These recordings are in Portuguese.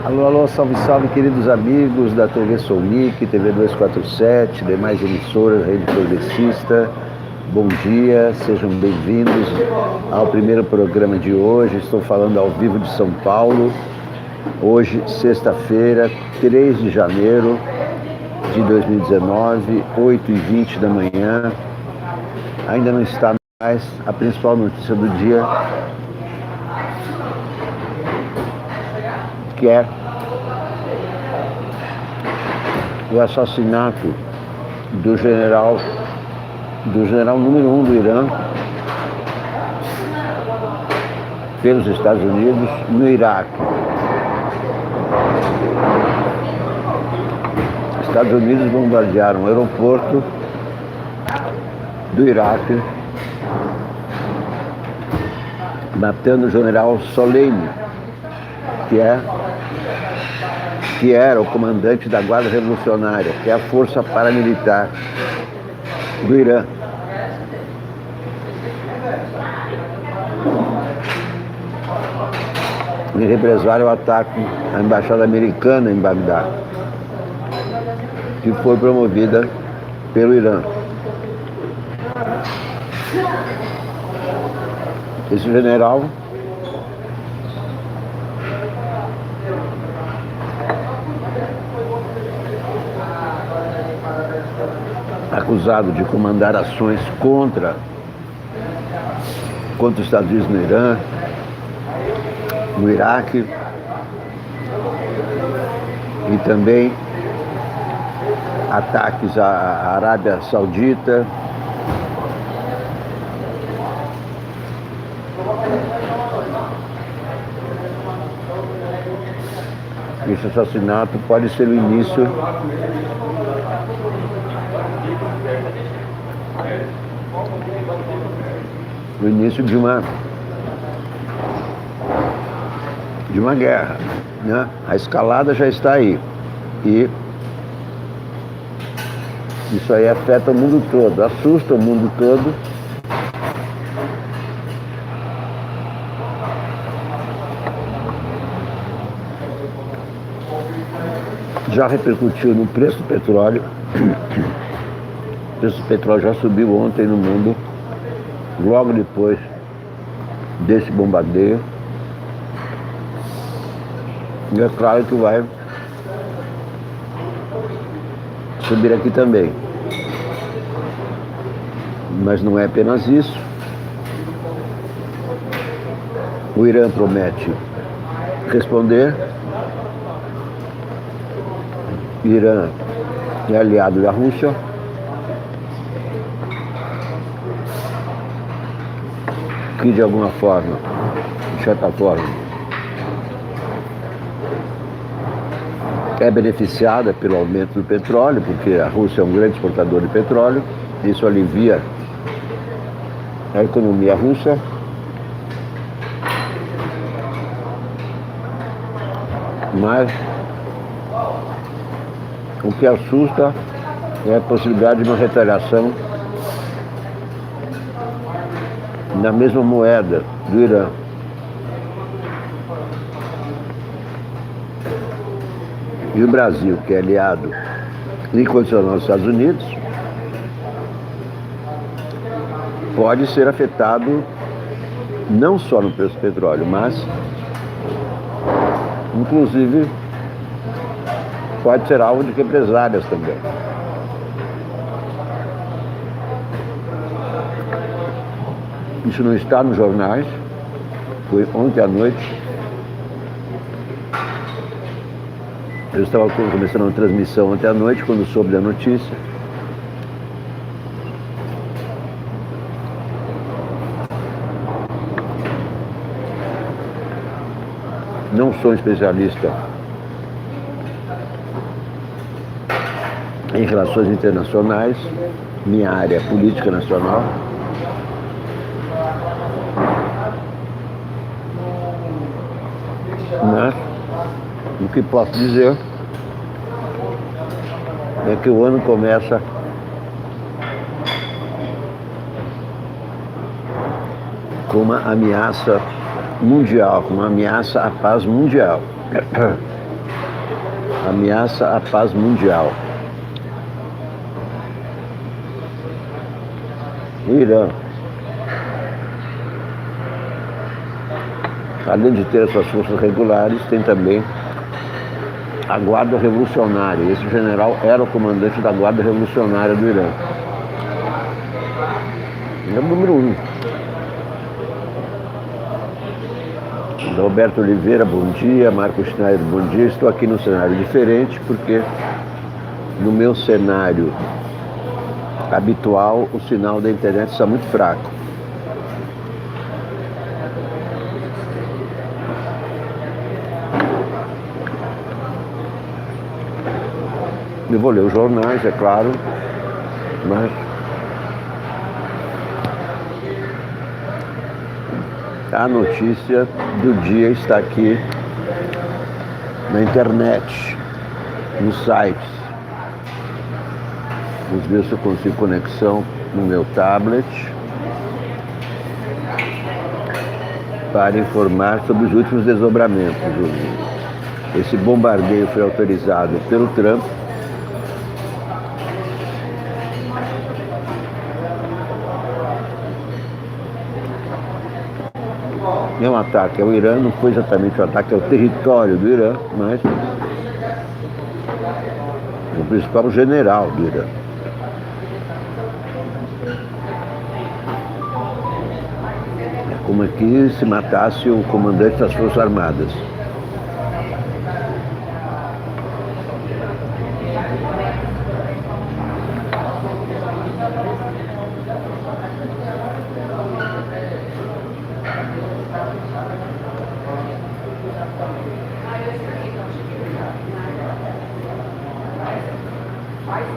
Alô, alô, salve, salve, queridos amigos da TV Sounic, TV 247, demais emissoras, Rede Progressista. Bom dia, sejam bem-vindos ao primeiro programa de hoje. Estou falando ao vivo de São Paulo. Hoje, sexta-feira, 3 de janeiro de 2019, 8h20 da manhã. Ainda não está mais a principal notícia do dia, que é o assassinato do general número 1 do Irã pelos Estados Unidos no Iraque. Os Estados Unidos bombardearam o aeroporto do Iraque, matando o general Soleimani, que era o comandante da Guarda Revolucionária, que é a força paramilitar do Irã. Em represália ao ataque à embaixada americana em Bagdá, que foi promovida pelo Irã. Esse general acusado de comandar ações contra os Estados Unidos no Irã, no Iraque e também ataques à Arábia Saudita. Esse assassinato pode ser o início de uma guerra, né? A escalada já está aí e isso aí afeta o mundo todo, assusta o mundo todo. Já repercutiu no preço do petróleo. O preço do petróleo já subiu ontem no mundo, logo depois desse bombardeio. E é claro que vai subir aqui também. Mas não é apenas isso. O Irã promete responder. O Irã é aliado da Rússia. Que de alguma forma, de certa forma, é beneficiada pelo aumento do petróleo, porque a Rússia é um grande exportador de petróleo. Isso alivia a economia russa. Mas o que assusta é a possibilidade de uma retaliação na mesma moeda do Irã. E o Brasil, que é aliado incondicional dos Estados Unidos, pode ser afetado não só no preço do petróleo, mas inclusive pode ser alvo de represálias também. Isso não está nos jornais, foi ontem à noite. Eu estava começando uma transmissão ontem à noite, quando soube da notícia. Não sou especialista em relações internacionais, minha área é política nacional. Mas o que posso dizer é que o ano começa com uma ameaça mundial, com uma ameaça à paz mundial. ameaça à paz mundial. O Irã, além de ter as suas forças regulares, tem também a Guarda Revolucionária. Esse general era o comandante da Guarda Revolucionária do Irã. Ele é o número 1. Roberto Oliveira, bom dia. Marco Schneider, bom dia. Estou aqui num cenário diferente porque no meu cenário habitual o sinal da internet está muito fraco. Eu vou ler os jornais, é claro, mas a notícia do dia está aqui na internet, nos sites. Vamos ver se eu consigo conexão no meu tablet para informar sobre os últimos desdobramentos. Esse bombardeio foi autorizado pelo Trump. É um ataque ao Irã, não foi exatamente um ataque ao território do Irã, mas o principal general do Irã. É como aqui se matasse o comandante das Forças Armadas.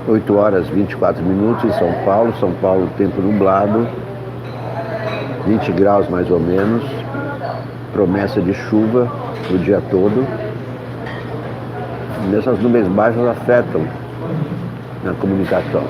Oito horas 24 minutos em São Paulo, tempo nublado, 20 graus mais ou menos, promessa de chuva o dia todo. E essas nuvens baixas afetam na comunicação.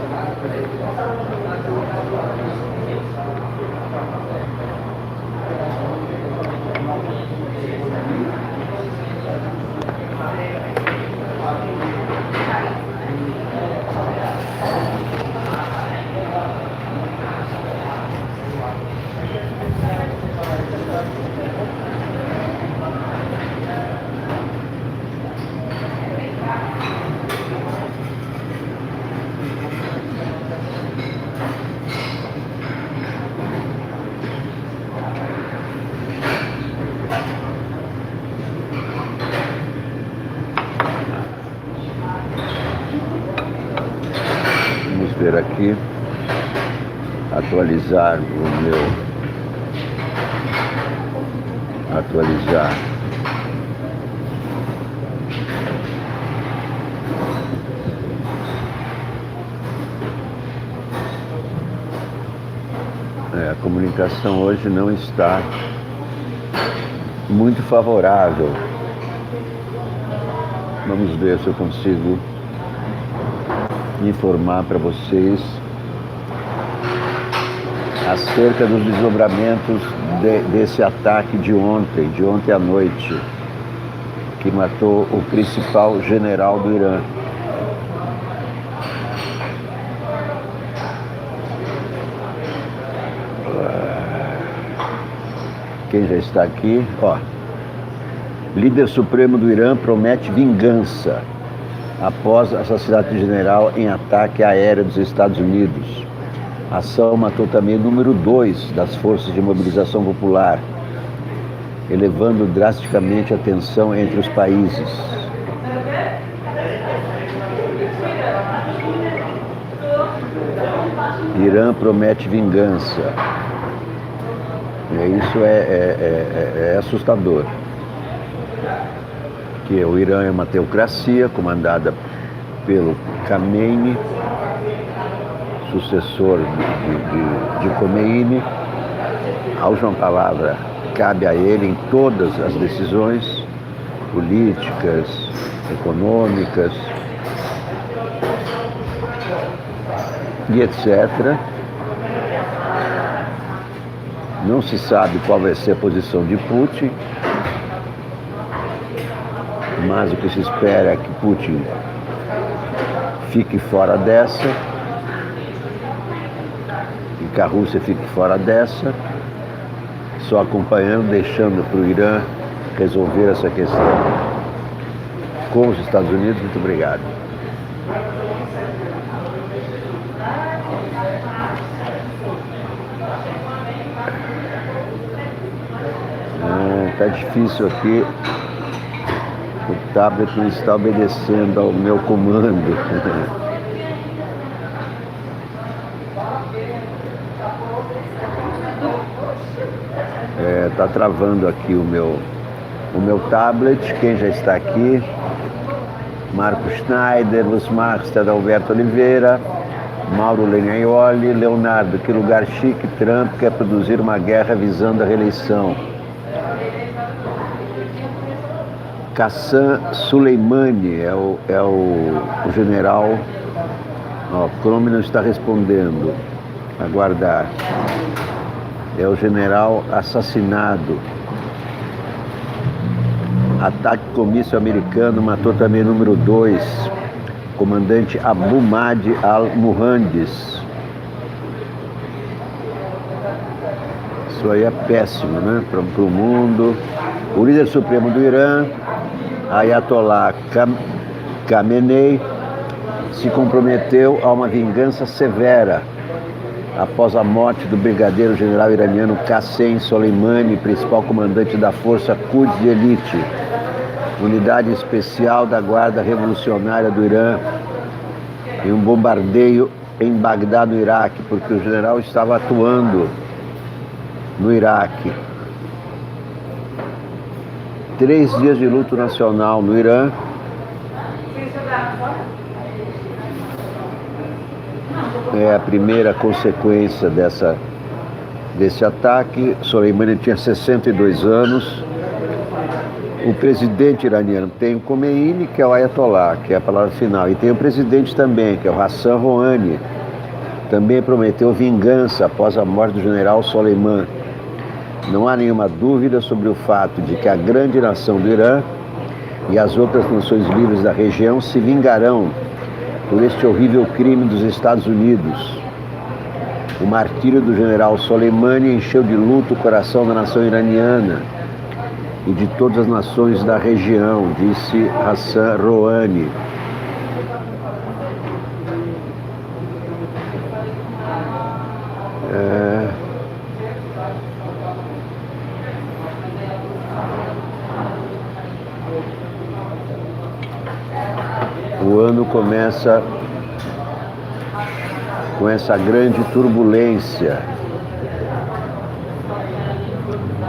Ver aqui, atualizar a comunicação hoje não está muito favorável. Vamos ver se eu consigo informar para vocês acerca dos desdobramentos desse ataque de ontem à noite, que matou o principal general do Irã. Quem já está aqui, ó. Líder supremo do Irã promete vingança após assassinato de general em ataque aéreo dos Estados Unidos. A ação matou também o número 2 das forças de mobilização popular, elevando drasticamente a tensão entre os países. Irã promete vingança. Isso é assustador. Que o Irã é uma teocracia comandada pelo Khamenei, sucessor de Khomeini. A última palavra cabe a ele em todas as decisões políticas, econômicas e etc. Não se sabe qual vai ser a posição de Putin, mas o que se espera é que Putin fique fora dessa e que a Rússia fique fora dessa, só acompanhando, deixando para o Irã resolver essa questão com os Estados Unidos. Muito obrigado. Tá difícil aqui, o tablet não está obedecendo ao meu comando. Tá travando aqui o meu tablet. Quem já está aqui? Marco Schneider, Luz Marster, Alberto Oliveira, Mauro Legnaioli, Leonardo, que lugar chique, Trump quer produzir uma guerra visando a reeleição. Qassem Soleimani é o general. O Chrome não está respondendo. Aguardar. É o general assassinado. Ataque comício americano matou também o número 2, comandante Abu Mahdi al-Muhandis. Isso aí é péssimo, né? Para o mundo. O líder supremo do Irã, Ayatollah Khamenei, se comprometeu a uma vingança severa após a morte do brigadeiro general iraniano Qassem Soleimani, principal comandante da Força Quds de Elite, unidade especial da Guarda Revolucionária do Irã, em um bombardeio em Bagdá, no Iraque, porque o general estava atuando no Iraque. 3 dias de luto nacional no Irã. É a primeira consequência desse ataque. Soleimani tinha 62 anos. O presidente iraniano tem o Khomeini, que é o Ayatollah, que é a palavra final. E tem o presidente também, que é o Hassan Rouhani. Também prometeu vingança após a morte do general Soleimani. Não há nenhuma dúvida sobre o fato de que a grande nação do Irã e as outras nações livres da região se vingarão por este horrível crime dos Estados Unidos. O martírio do general Soleimani encheu de luto o coração da nação iraniana e de todas as nações da região, disse Hassan Rouhani. O ano começa com essa grande turbulência.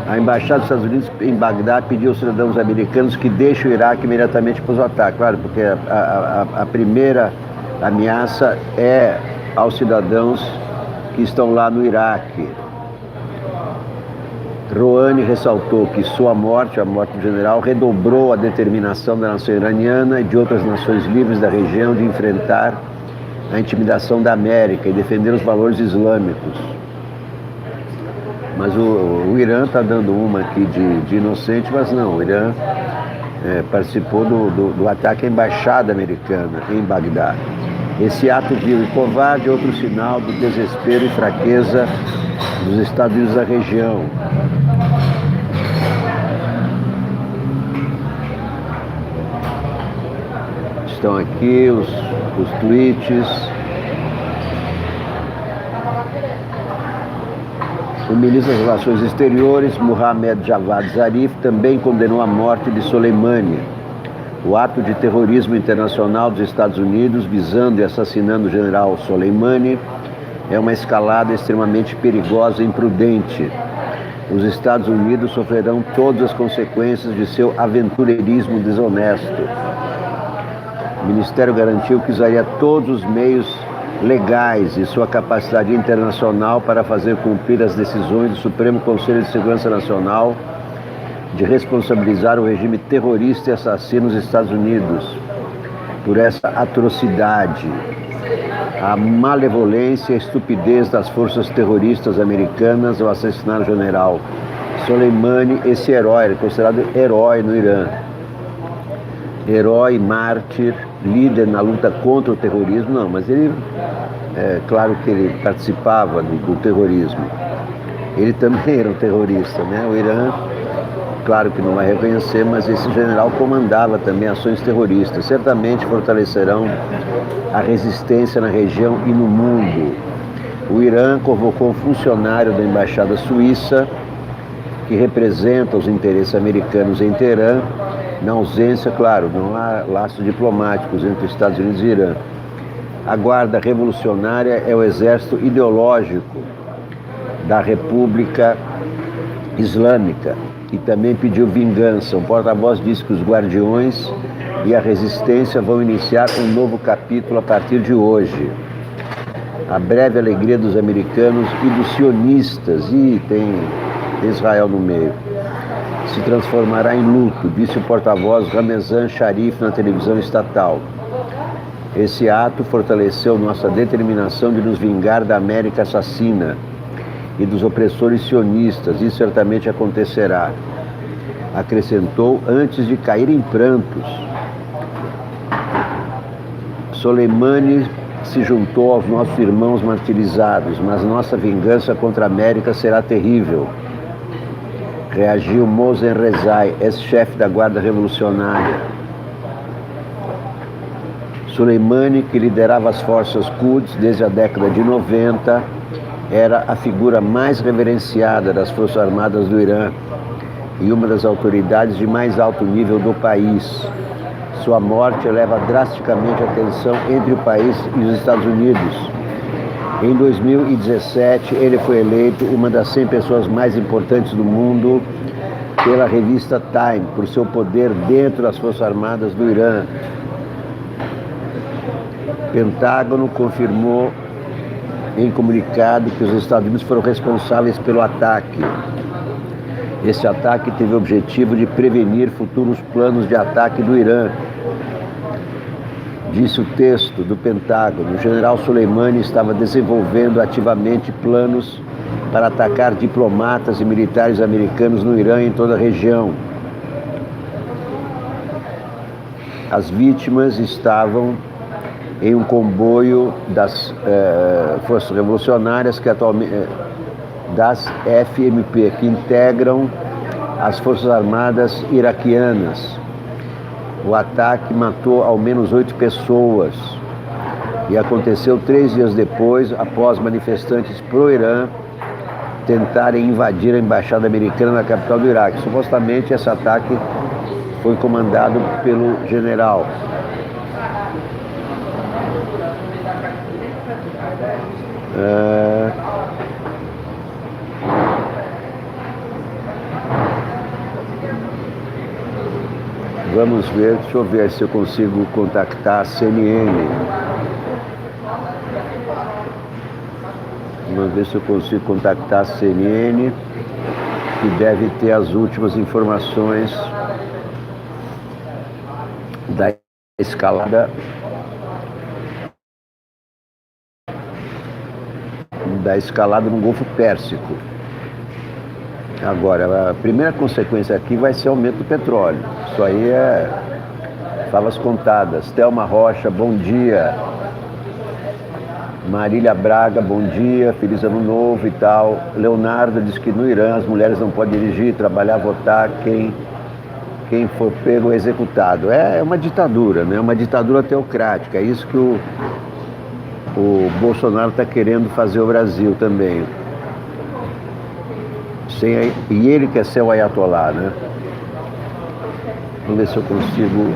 A Embaixada dos Estados Unidos em Bagdá pediu aos cidadãos americanos que deixem o Iraque imediatamente após o ataque. Claro, porque a primeira ameaça é aos cidadãos que estão lá no Iraque. Rouhani ressaltou que sua morte, a morte do general, redobrou a determinação da nação iraniana e de outras nações livres da região de enfrentar a intimidação da América e defender os valores islâmicos. Mas o Irã está dando uma aqui de inocente, mas não, o Irã participou do ataque à embaixada americana em Bagdá. Esse ato vil e covarde é outro sinal do desespero e fraqueza dos Estados Unidos da região. Estão aqui os tweets. O ministro das Relações Exteriores, Mohammad Javad Zarif, também condenou a morte de Soleimani. O ato de terrorismo internacional dos Estados Unidos visando e assassinando o general Soleimani é uma escalada extremamente perigosa e imprudente. Os Estados Unidos sofrerão todas as consequências de seu aventureirismo desonesto. O Ministério garantiu que usaria todos os meios legais e sua capacidade internacional para fazer cumprir as decisões do Supremo Conselho de Segurança Nacional de responsabilizar o regime terrorista e assassino dos Estados Unidos por essa atrocidade. A malevolência e a estupidez das forças terroristas americanas ao assassinar o general Soleimani, esse herói, ele é considerado herói no Irã. herói, mártir, líder na luta contra o terrorismo, não, mas ele, claro que ele participava do terrorismo. Ele também era um terrorista, né? O Irã, claro que não vai reconhecer, mas esse general comandava também ações terroristas. Certamente fortalecerão a resistência na região e no mundo. O Irã convocou um funcionário da embaixada suíça que representa os interesses americanos em Teherã, na ausência, claro, não há laços diplomáticos entre Estados Unidos e Irã. A Guarda Revolucionária é o exército ideológico da República Islâmica e também pediu vingança. O porta-voz disse que os guardiões e a resistência vão iniciar um novo capítulo a partir de hoje. A breve alegria dos americanos e dos sionistas, e tem Israel no meio, se transformará em luto, disse o porta-voz Ramezan Sharif na televisão estatal. Esse ato fortaleceu nossa determinação de nos vingar da América assassina e dos opressores sionistas. Isso certamente acontecerá, acrescentou antes de cair em prantos. Soleimani se juntou aos nossos irmãos martirizados, mas nossa vingança contra a América será terrível. Reagiu Mohsen Rezai, ex-chefe da Guarda Revolucionária. Soleimani, que liderava as forças Quds desde a década de 90, era a figura mais reverenciada das Forças Armadas do Irã e uma das autoridades de mais alto nível do país. Sua morte eleva drasticamente a tensão entre o país e os Estados Unidos. Em 2017, ele foi eleito uma das 100 pessoas mais importantes do mundo pela revista Time, por seu poder dentro das Forças Armadas do Irã. O Pentágono confirmou em comunicado que os Estados Unidos foram responsáveis pelo ataque. Esse ataque teve o objetivo de prevenir futuros planos de ataque do Irã. Disse o texto do Pentágono, o general Soleimani estava desenvolvendo ativamente planos para atacar diplomatas e militares americanos no Irã e em toda a região. As vítimas estavam em um comboio das Forças Revolucionárias, que atualmente das FMP, que integram as Forças Armadas iraquianas. O ataque matou ao menos 8 pessoas e aconteceu 3 dias depois, após manifestantes pro-Irã tentarem invadir a embaixada americana na capital do Iraque. Supostamente esse ataque foi comandado pelo general. Vamos ver, deixa eu ver se eu consigo contactar a CNN. Vamos ver se eu consigo contactar a CNN, que deve ter as últimas informações da escalada no Golfo Pérsico. Agora, a primeira consequência aqui vai ser o aumento do petróleo. Isso aí é favas contadas. Thelma Rocha, bom dia. Marília Braga, bom dia. Feliz ano novo e tal. Leonardo diz que no Irã as mulheres não podem dirigir, trabalhar, votar. Quem for pego é executado. É uma ditadura, né? Uma ditadura teocrática. É isso que o Bolsonaro está querendo fazer o Brasil também. E ele quer ser o Ayatollah, né? Vamos ver se eu consigo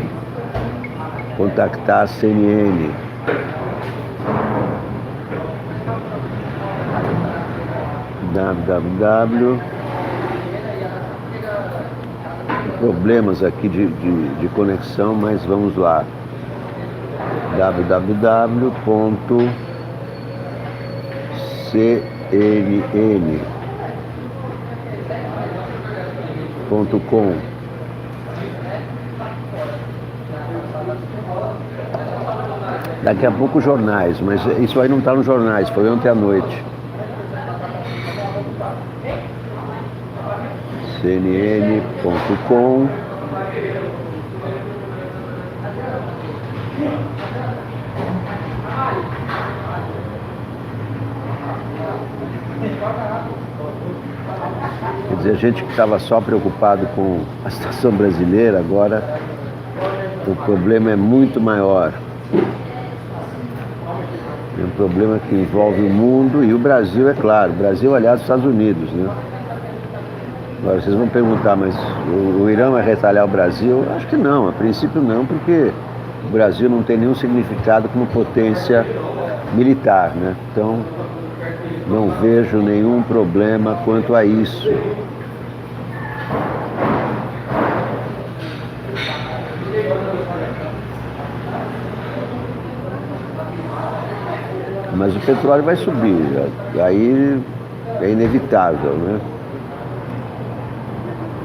contactar a CNN. www. Problemas aqui de conexão, mas vamos lá. www.cnn.com. Daqui a pouco jornais, mas isso aí não está nos jornais, foi ontem à noite. cnn.com. Quer dizer, a gente que estava só preocupado com a situação brasileira, agora o problema é muito maior. É um problema que envolve o mundo e o Brasil, é claro. O Brasil, aliás, os Estados Unidos, né? Agora, vocês vão perguntar, mas o Irã vai retalhar o Brasil? Acho que não, a princípio não, porque o Brasil não tem nenhum significado como potência militar, né? Então, não vejo nenhum problema quanto a isso. Mas o petróleo vai subir, aí é inevitável, né?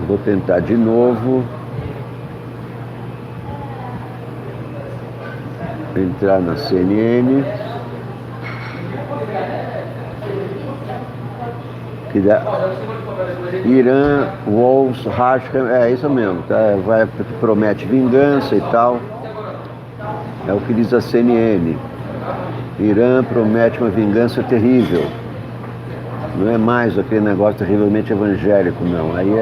Vou tentar de novo entrar na CNN, que dá Irã, Walls, Hashem, é isso mesmo, tá? Promete vingança e tal, é o que diz a CNN. Irã promete uma vingança terrível. Não é mais aquele negócio terrivelmente evangélico, não. Aí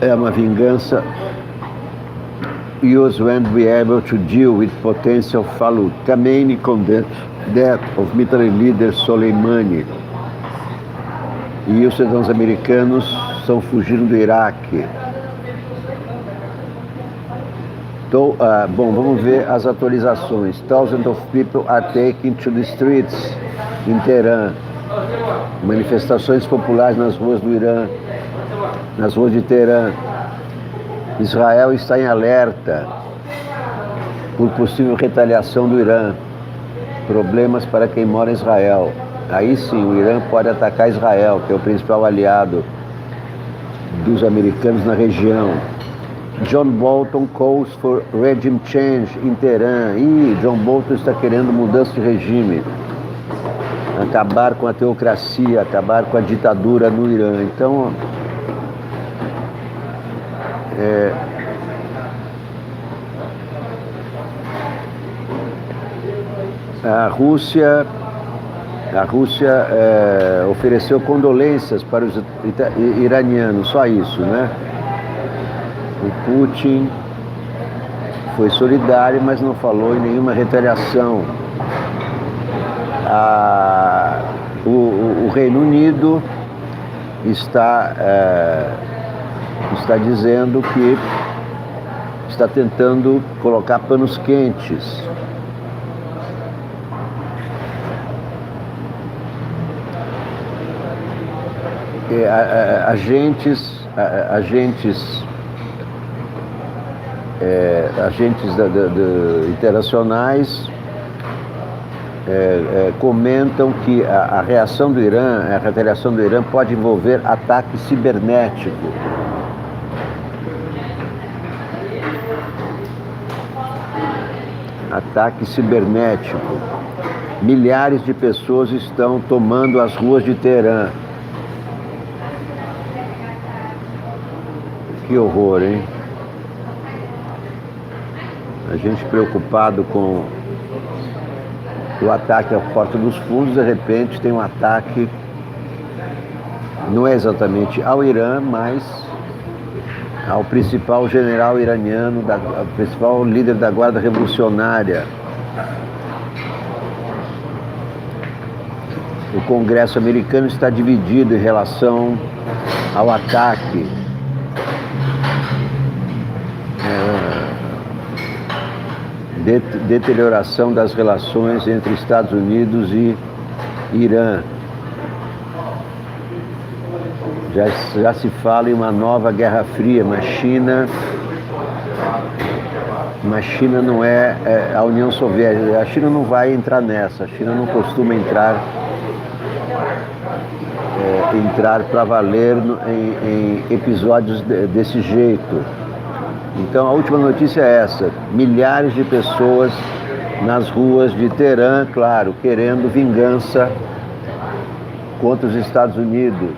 é uma vingança. Use when we are able to deal with potential fallout. Khamenei condemned death of military leader Soleimani. E os cidadãos americanos estão fugindo do Iraque. Então, bom, vamos ver as atualizações. Thousands of people are taking to the streets em Teherã. Manifestações populares nas ruas do Irã, nas ruas de Teherã. Israel está em alerta por possível retaliação do Irã. Problemas para quem mora em Israel. Aí sim, o Irã pode atacar Israel, que é o principal aliado dos americanos na região. John Bolton calls for regime change em Teherã. John Bolton está querendo mudança de regime. Acabar com a teocracia, acabar com a ditadura no Irã. Então, a Rússia ofereceu condolências para os iranianos, só isso, né? O Putin foi solidário, mas não falou em nenhuma retaliação. O Reino Unido está dizendo que está tentando colocar panos quentes. Agentes internacionais comentam que a retaliação do Irã pode envolver ataque cibernético. Ataque cibernético. Milhares de pessoas estão tomando as ruas de Teherã. Que horror, hein? A gente preocupado com o ataque à Porta dos Fundos, de repente tem um ataque, não é exatamente ao Irã, mas ao principal general iraniano, ao principal líder da Guarda Revolucionária. O Congresso americano está dividido em relação ao ataque. Deterioração das relações entre Estados Unidos e Irã. Já se fala em uma nova Guerra Fria, mas China não é a União Soviética. A China não vai entrar nessa. A China não costuma entrar para valer em episódios desse jeito. Então a última notícia é essa: milhares de pessoas nas ruas de Teherã, claro, querendo vingança contra os Estados Unidos.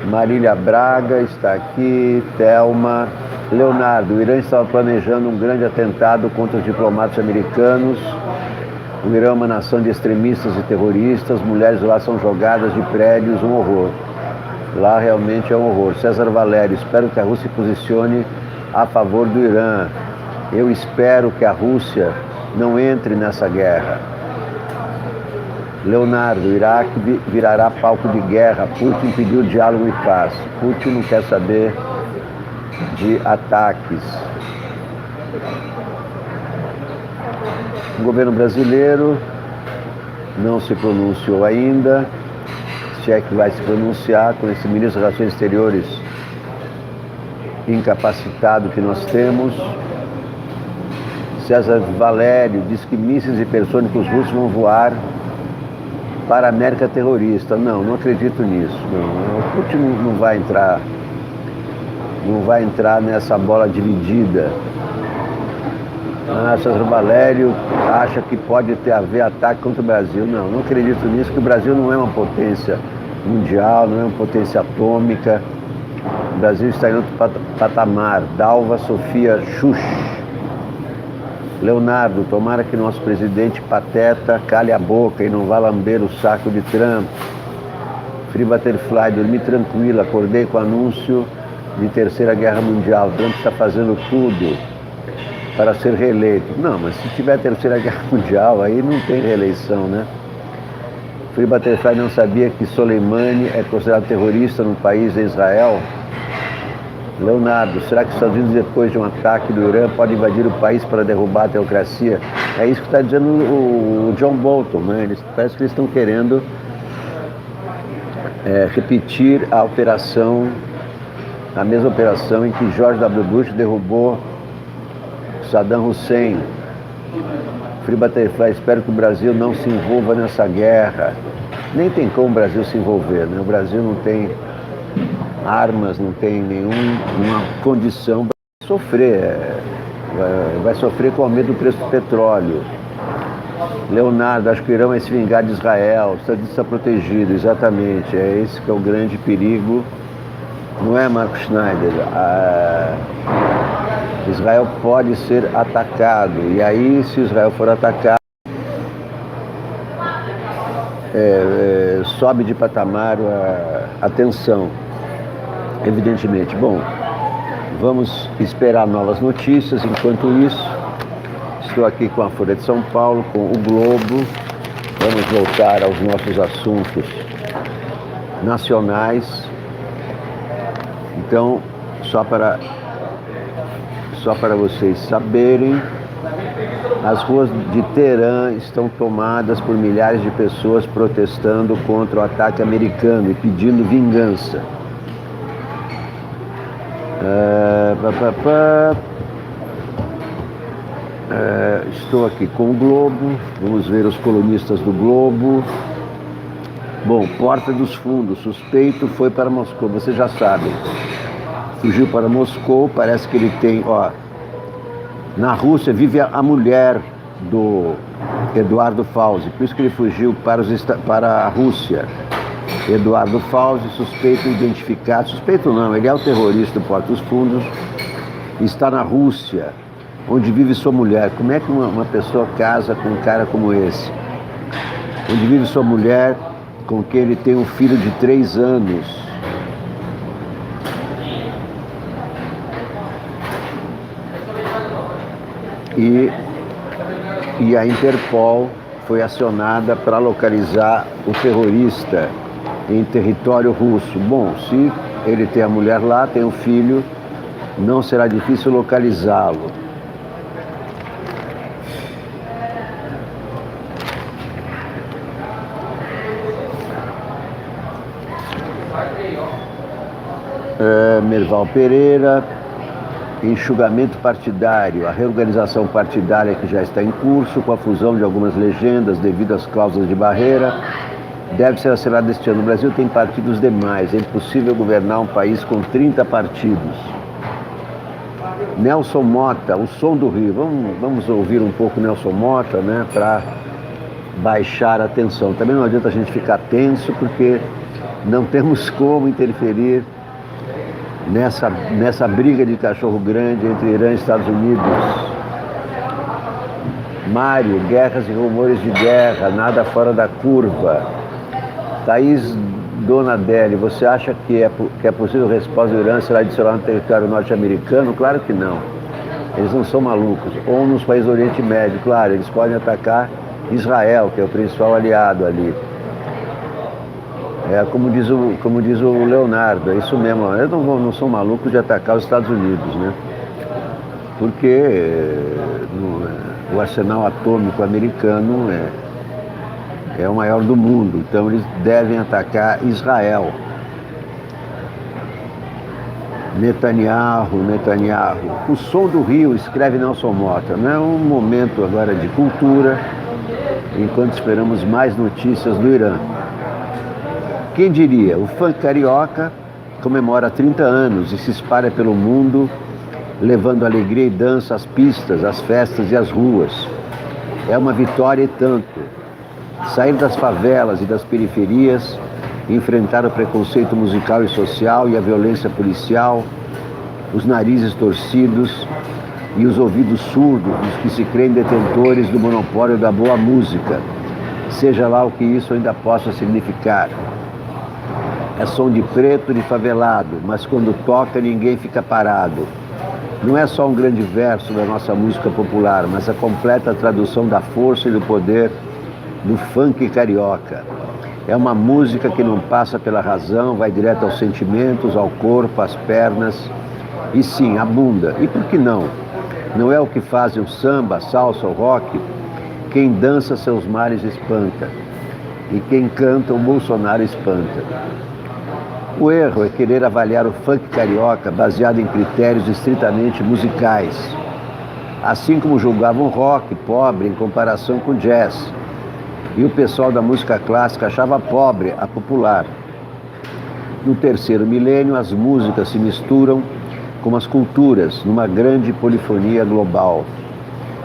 Marília Braga está aqui, Thelma, Leonardo, o Irã estava planejando um grande atentado contra os diplomatas americanos. O Irã é uma nação de extremistas e terroristas, mulheres lá são jogadas de prédios, um horror. Lá realmente é um horror. César Valério, espero que a Rússia se posicione a favor do Irã. Eu espero que a Rússia não entre nessa guerra. Leonardo, o Iraque virará palco de guerra. Putin pediu diálogo e paz. Putin não quer saber de ataques. O governo brasileiro não se pronunciou ainda, se é que vai se pronunciar, com esse ministro das Relações Exteriores incapacitado que nós temos. César Valério diz que mísseis hipersônicos russos vão voar para a América terrorista. Não acredito nisso. Não. O Putin não vai entrar nessa bola dividida. César Valério acha que pode haver ataque contra o Brasil. Não acredito nisso, que o Brasil não é uma potência mundial, não é uma potência atômica. O Brasil está em outro patamar. Dalva Sofia Xuxa. Leonardo, tomara que nosso presidente pateta cale a boca e não vá lamber o saco de Trump. Free Butterfly, dormi tranquila, acordei com o anúncio de Terceira Guerra Mundial. Trump está fazendo tudo para ser reeleito. Não, mas se tiver Terceira Guerra Mundial, aí não tem reeleição, né? Free Butterfly não sabia que Soleimani é considerado terrorista no país de Israel. Leonardo, será que os Estados Unidos, depois de um ataque do Irã, pode invadir o país para derrubar a teocracia? É isso que está dizendo o John Bolton, né? Parece que eles estão querendo repetir a mesma operação em que George W. Bush derrubou Saddam Hussein. Free Butterfly, espero que o Brasil não se envolva nessa guerra. Nem tem como o Brasil se envolver, né? O Brasil não tem armas, não tem nenhuma condição para sofrer. Vai sofrer com o aumento do preço do petróleo. Leonardo, acho que o Irã vai se vingar de Israel. Está protegido, exatamente. É esse que é o grande perigo. Não é, Marco Schneider? Israel pode ser atacado. E aí, se Israel for atacado, sobe de patamar a tensão, evidentemente. Bom, vamos esperar novas notícias. Enquanto isso, estou aqui com a Folha de São Paulo, com o Globo. Vamos voltar aos nossos assuntos nacionais. Então, só para vocês saberem, as ruas de Teherã estão tomadas por milhares de pessoas protestando contra o ataque americano e pedindo vingança. Estou aqui com o Globo, vamos ver os colunistas do Globo. Bom, Porta dos Fundos, suspeito foi para Moscou, vocês já sabem. Fugiu para Moscou, parece que ele tem, na Rússia vive a mulher do Eduardo Fauzi, por isso que ele fugiu para a Rússia. Eduardo Fauzi, suspeito identificado, suspeito não, ele é o terrorista do Porta dos Fundos, está na Rússia, onde vive sua mulher. Como é que uma pessoa casa com um cara como esse? Onde vive sua mulher, com quem ele tem um filho de 3 anos. E a Interpol foi acionada para localizar o terrorista em território russo. Bom, se ele tem a mulher lá, tem um filho, não será difícil localizá-lo. Merval Pereira, enxugamento partidário, a reorganização partidária que já está em curso, com a fusão de algumas legendas devido às cláusulas de barreira, deve ser acelerada este ano. O Brasil tem partidos demais, é impossível governar um país com 30 partidos. Nelson Mota, o som do Rio. Vamos ouvir um pouco Nelson Mota, né, para baixar a tensão. Também não adianta a gente ficar tenso, porque não temos como interferir nessa briga de cachorro grande entre Irã e Estados Unidos. Mário, guerras e rumores de guerra, nada fora da curva. Thaís Donadelli, você acha que é possível resposta do Irã será adicionar no território norte-americano? Claro que não. Eles não são malucos. Ou nos países do Oriente Médio, claro, eles podem atacar Israel, que é o principal aliado ali. Como diz o Leonardo, é isso mesmo. Eles não são malucos de atacar os Estados Unidos, né? Porque o arsenal atômico americano é o maior do mundo, então eles devem atacar Israel. Netanyahu, o som do Rio, escreve Nelson Mota. Não é um momento agora de cultura, enquanto esperamos mais notícias do Irã. Quem diria, o funk carioca comemora 30 anos e se espalha pelo mundo, levando alegria e dança às pistas, às festas e às ruas. É uma vitória e tanto. Sair das favelas e das periferias, enfrentar o preconceito musical e social e a violência policial, os narizes torcidos e os ouvidos surdos dos que se creem detentores do monopólio da boa música, seja lá o que isso ainda possa significar. É som de preto, de favelado, mas quando toca ninguém fica parado. Não é só um grande verso da nossa música popular, mas a completa tradução da força e do poder do funk carioca. É uma música que não passa pela razão, vai direto aos sentimentos, ao corpo, às pernas e sim, à bunda. E por que não? Não é o que fazem o samba, a salsa, o rock? Quem dança seus males espanta e quem canta o Bolsonaro espanta. O erro é querer avaliar o funk carioca baseado em critérios estritamente musicais, assim como julgavam rock pobre em comparação com jazz. E o pessoal da música clássica achava pobre a popular. No terceiro milênio, as músicas se misturam com as culturas, numa grande polifonia global.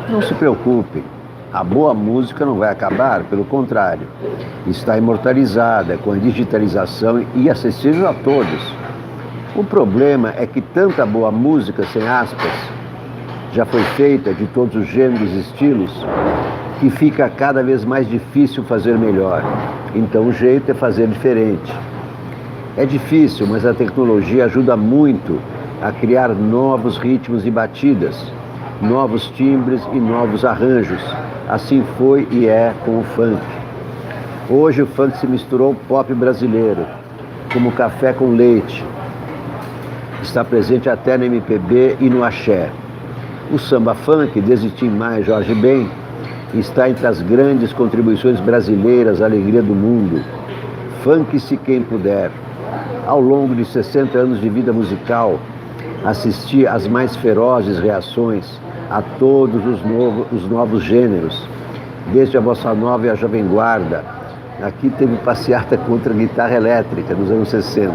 Não se preocupem, a boa música não vai acabar, pelo contrário, está imortalizada com a digitalização e acessível a todos. O problema é que tanta boa música, sem aspas, já foi feita de todos os gêneros e estilos, que fica cada vez mais difícil fazer melhor. Então o jeito é fazer diferente. É difícil, mas a tecnologia ajuda muito a criar novos ritmos e batidas, novos timbres e novos arranjos. Assim foi e é com o funk. Hoje o funk se misturou ao pop brasileiro, como café com leite. Está presente até no MPB e no axé. O samba funk, desde Tim Maia e Jorge Ben, está entre as grandes contribuições brasileiras à alegria do mundo. Funk-se quem puder. Ao longo de 60 anos de vida musical, assisti às mais ferozes reações a todos os novos gêneros, desde a bossa nova e a jovem guarda. Aqui teve passeata contra a guitarra elétrica nos anos 60.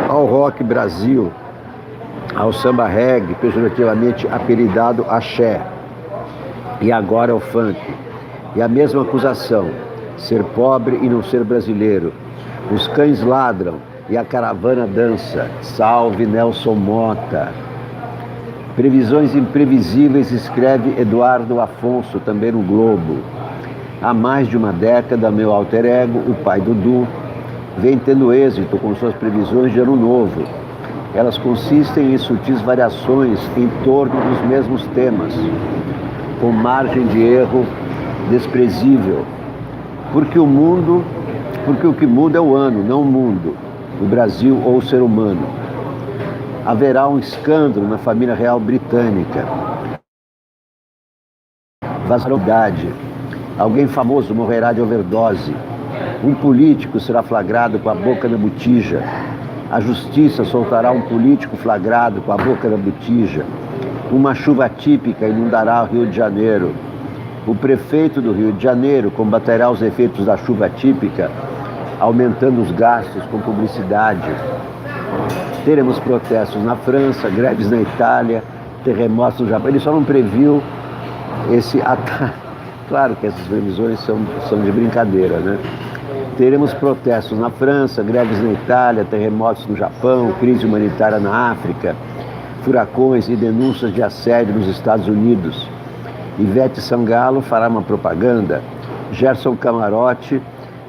Ao rock Brasil, ao samba reggae, pejorativamente apelidado axé, e agora ao funk. E a mesma acusação, ser pobre e não ser brasileiro. Os cães ladram e a caravana dança. Salve Nelson Mota. Previsões imprevisíveis, escreve Eduardo Afonso, também no Globo. Há mais de uma década, meu alter ego, o pai Dudu, vem tendo êxito com suas previsões de ano novo. Elas consistem em sutis variações em torno dos mesmos temas, com margem de erro desprezível. Porque o que muda é o ano, não o mundo, o Brasil ou o ser humano. Haverá um escândalo na família real britânica. Vazalidade. Alguém famoso morrerá de overdose. Um político será flagrado com a boca na botija. A justiça soltará um político flagrado com a boca na botija. Uma chuva típica inundará o Rio de Janeiro. O prefeito do Rio de Janeiro combaterá os efeitos da chuva típica, aumentando os gastos com publicidade. Teremos protestos na França, greves na Itália, terremotos no Japão. Ele só não previu esse ataque. Claro que essas previsões são de brincadeira, né? Teremos protestos na França, greves na Itália, terremotos no Japão, crise humanitária na África, furacões e denúncias de assédio nos Estados Unidos. Ivete Sangalo fará uma propaganda. Gerson Camarote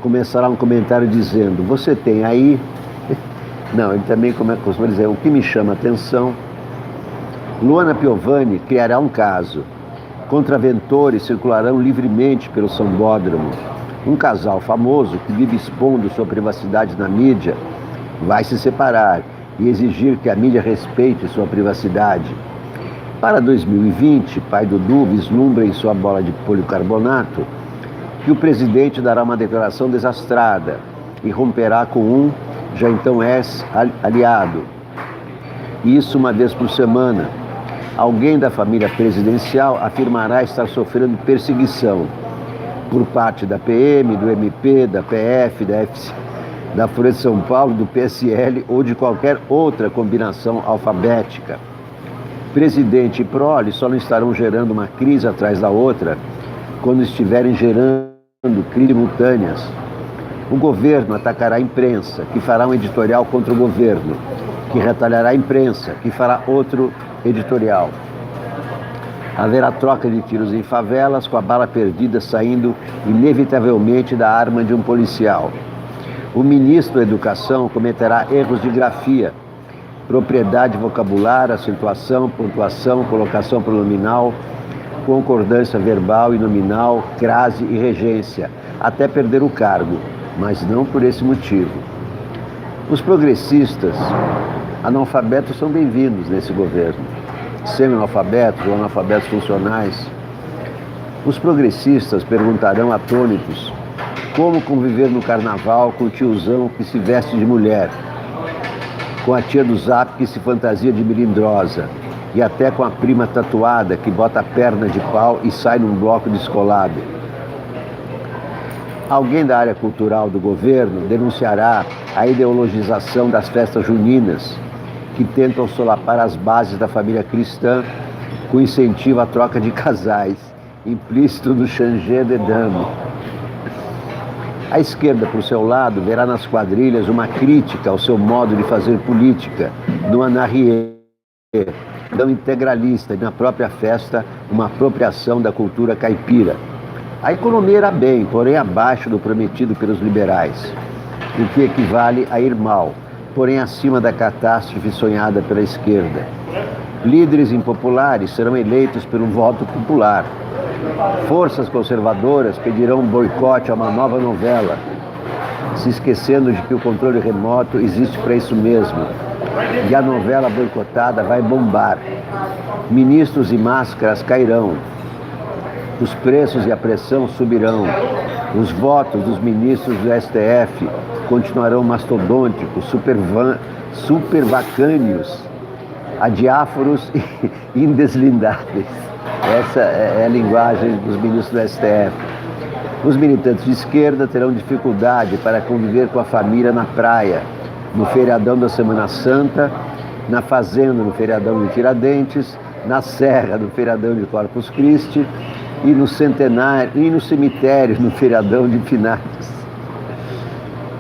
começará um comentário dizendo: você tem aí... Não, ele também costuma dizer: o que me chama a atenção. Luana Piovani criará um caso. Contraventores circularão livremente pelo sambódromo. Um casal famoso que vive expondo sua privacidade na mídia vai se separar e exigir que a mídia respeite sua privacidade. Para 2020, pai Dudu vislumbra em sua bola de policarbonato que o presidente dará uma declaração desastrada e romperá com um já então ex-aliado. Isso uma vez por semana. Alguém da família presidencial afirmará estar sofrendo perseguição por parte da PM, do MP, da PF, da Folha de São Paulo, do PSL ou de qualquer outra combinação alfabética. Presidente e prole só não estarão gerando uma crise atrás da outra quando estiverem gerando crises simultâneas. O governo atacará a imprensa, que fará um editorial contra o governo, que retalhará a imprensa, que fará outro editorial. Haverá troca de tiros em favelas, com a bala perdida saindo inevitavelmente da arma de um policial. O ministro da Educação cometerá erros de grafia, propriedade vocabular, acentuação, pontuação, colocação pronominal, concordância verbal e nominal, crase e regência, até perder o cargo, mas não por esse motivo. Os progressistas analfabetos são bem-vindos nesse governo. Semi-analfabetos ou analfabetos funcionais. Os progressistas perguntarão atônitos como conviver no carnaval com o tiozão que se veste de mulher, com a tia do Zap que se fantasia de melindrosa e até com a prima tatuada que bota a perna de pau e sai num bloco descolado. Alguém da área cultural do governo denunciará a ideologização das festas juninas, que tentam solapar as bases da família cristã com incentivo à troca de casais, implícito no changer de dame. A esquerda, por seu lado, verá nas quadrilhas uma crítica ao seu modo de fazer política, no anarrié, não integralista, e na própria festa, uma apropriação da cultura caipira. A economia irá bem, porém abaixo do prometido pelos liberais, o que equivale a ir mal, porém acima da catástrofe sonhada pela esquerda. Líderes impopulares serão eleitos pelo voto popular. Forças conservadoras pedirão um boicote a uma nova novela, se esquecendo de que o controle remoto existe para isso mesmo. E a novela boicotada vai bombar. Ministros e máscaras cairão. Os preços e a pressão subirão. Os votos dos ministros do STF continuarão mastodônticos, supervacâneos, adiáforos e indeslindáveis. Essa é a linguagem dos ministros do STF. Os militantes de esquerda terão dificuldade para conviver com a família na praia, no feriadão da Semana Santa, na fazenda no feriadão de Tiradentes, na serra no feriadão de Corpus Christi e no centenário e no cemitério no feriadão de Finados.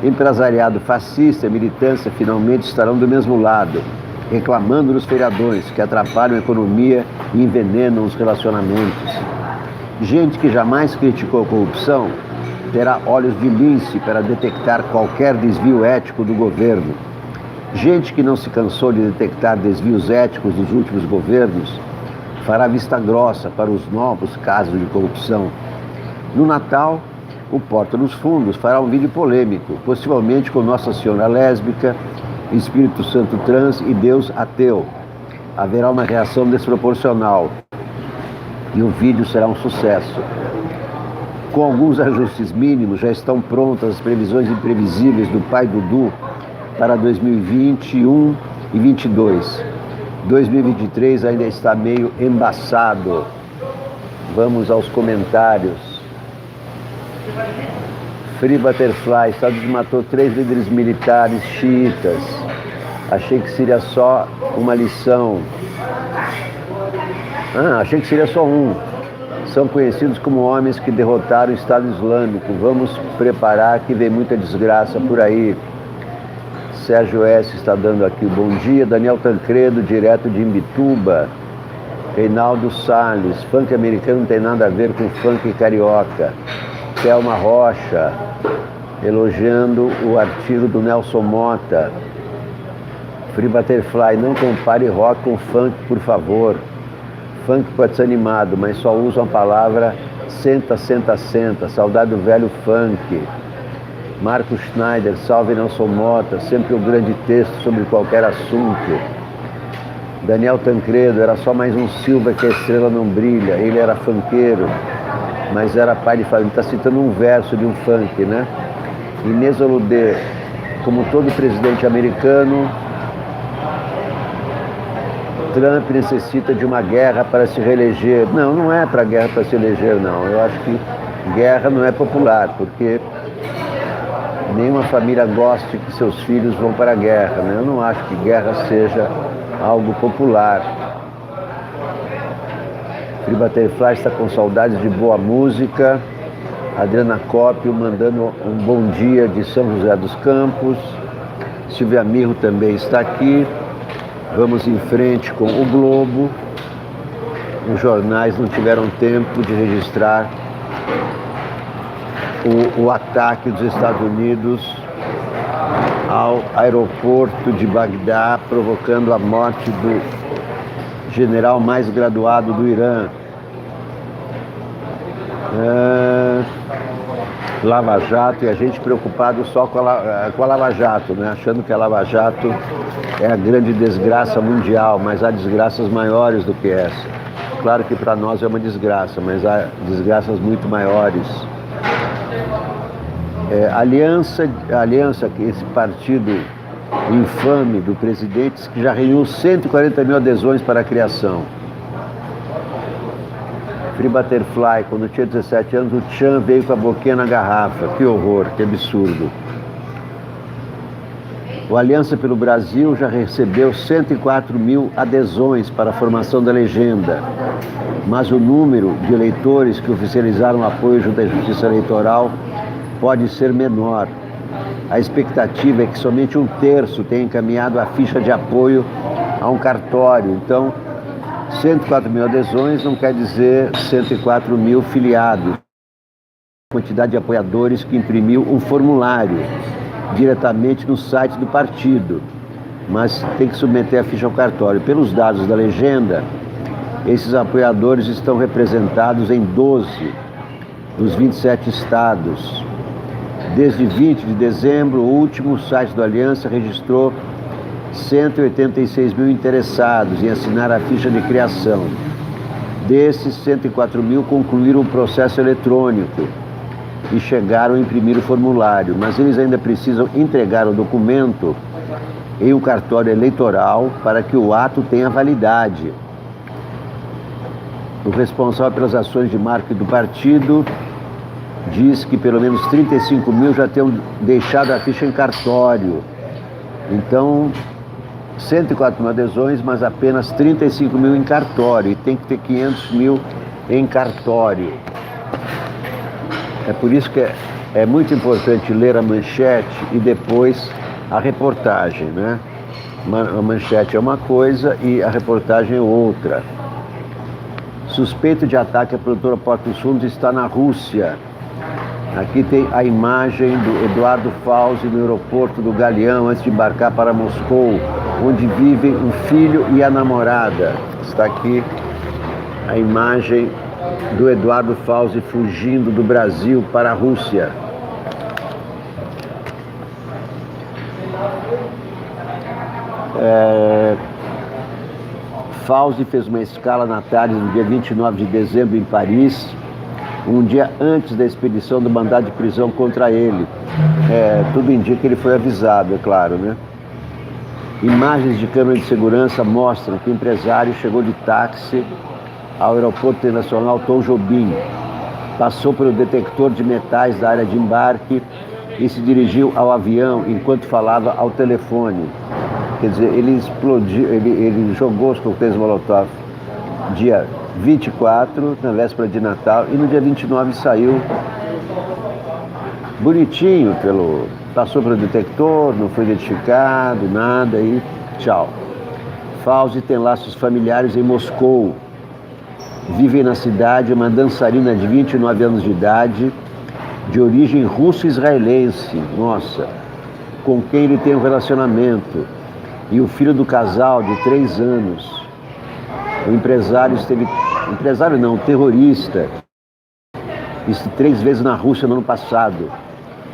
Empresariado fascista e militância finalmente estarão do mesmo lado, reclamando nos feriadões que atrapalham a economia e envenenam os relacionamentos. Gente que jamais criticou a corrupção terá olhos de lince para detectar qualquer desvio ético do governo. Gente que não se cansou de detectar desvios éticos dos últimos governos fará vista grossa para os novos casos de corrupção. No Natal, o Porta dos Fundos fará um vídeo polêmico, possivelmente com Nossa Senhora lésbica, Espírito Santo trans e Deus ateu. Haverá uma reação desproporcional e o vídeo será um sucesso. Com alguns ajustes mínimos, já estão prontas as previsões imprevisíveis do pai Dudu para 2021 e 2022. 2023 ainda está meio embaçado. Vamos aos comentários. Free Butterfly, Estados Unidos matou 3 líderes militares xiitas. Achei que seria só uma lição. Achei que seria só um. São conhecidos como homens que derrotaram o Estado Islâmico. Vamos preparar que vem muita desgraça por aí. Sérgio S. está dando aqui o bom dia. Daniel Tancredo, direto de Imbituba. Reinaldo Salles, funk americano não tem nada a ver com funk carioca. Thelma Rocha, elogiando o artigo do Nelson Mota. Free Butterfly, não compare rock com funk, por favor. Funk pode ser animado, mas só usa a palavra senta, senta, senta. Saudade do velho funk. Marco Schneider, salve Nelson Mota, sempre um grande texto sobre qualquer assunto. Daniel Tancredo, era só mais um Silva que a estrela não brilha. Ele era funkeiro, mas era pai de família. Está citando um verso de um funk, né? Inês Oludê, como todo presidente americano, Trump necessita de uma guerra para se reeleger. Não, não é para guerra para se eleger, não. Eu acho que guerra não é popular, porque nenhuma família gosta que seus filhos vão para a guerra, né? Eu não acho que guerra seja algo popular. Free Butterfly está com saudades de boa música. Adriana Cópio mandando um bom dia de São José dos Campos. Silvia Mirro também está aqui. Vamos em frente com o Globo. Os jornais não tiveram tempo de registrar o ataque dos Estados Unidos ao aeroporto de Bagdá, provocando a morte do general mais graduado do Irã. Lava Jato, e a gente preocupado só com a Lava Jato, né? Achando que a Lava Jato é a grande desgraça mundial, mas há desgraças maiores do que essa. Claro que para nós é uma desgraça, mas há desgraças muito maiores. Aliança, esse partido infame do presidente, que já reuniu 140 mil adesões para a criação. Free Butterfly, quando tinha 17 anos, o Tchan veio com a boquinha na garrafa. Que horror, que absurdo. O Aliança pelo Brasil já recebeu 104 mil adesões para a formação da legenda, mas o número de eleitores que oficializaram o apoio junto à Justiça Eleitoral pode ser menor. A expectativa é que somente 1/3 tenha encaminhado a ficha de apoio a um cartório. Então, 104 mil adesões não quer dizer 104 mil filiados. A quantidade de apoiadores que imprimiu um formulário diretamente no site do partido, mas tem que submeter a ficha ao cartório. Pelos dados da legenda, esses apoiadores estão representados em 12 dos 27 estados. Desde 20 de dezembro, o último site do Aliança registrou 186 mil interessados em assinar a ficha de criação. Desses, 104 mil concluíram o processo eletrônico e chegaram a imprimir o formulário, mas eles ainda precisam entregar o documento em um cartório eleitoral para que o ato tenha validade. O responsável pelas ações de marketing do partido diz que pelo menos 35 mil já tenham deixado a ficha em cartório. Então, 104 mil adesões, mas apenas 35 mil em cartório. E tem que ter 500 mil em cartório. É por isso que é muito importante ler a manchete e depois a reportagem, né? A manchete é uma coisa e a reportagem é outra. Suspeito de ataque à produtora Porto dos Fundos está na Rússia. Aqui tem a imagem do Eduardo Fauzi no aeroporto do Galeão antes de embarcar para Moscou, onde vivem o filho e a namorada. Está aqui a imagem do Eduardo Fauzi fugindo do Brasil para a Rússia. Fauzi fez uma escala na tarde do dia 29 de dezembro em Paris, um dia antes da expedição do mandado de prisão contra ele. Tudo indica que ele foi avisado, é claro, né? Imagens de câmera de segurança mostram que o empresário chegou de táxi ao aeroporto internacional Tom Jobim, passou pelo detector de metais da área de embarque e se dirigiu ao avião enquanto falava ao telefone. Quer dizer, ele explodiu, ele jogou os coquetéis Molotov dia 24, na véspera de Natal, e no dia 29 saiu bonitinho, passou pelo detector, não foi identificado, nada, e tchau. Fauzi tem laços familiares em Moscou. Vive na cidade uma dançarina de 29 anos de idade, de origem russo-israelense, nossa, com quem ele tem um relacionamento, e o filho do casal, de 3 anos. O terrorista, esteve 3 vezes na Rússia no ano passado.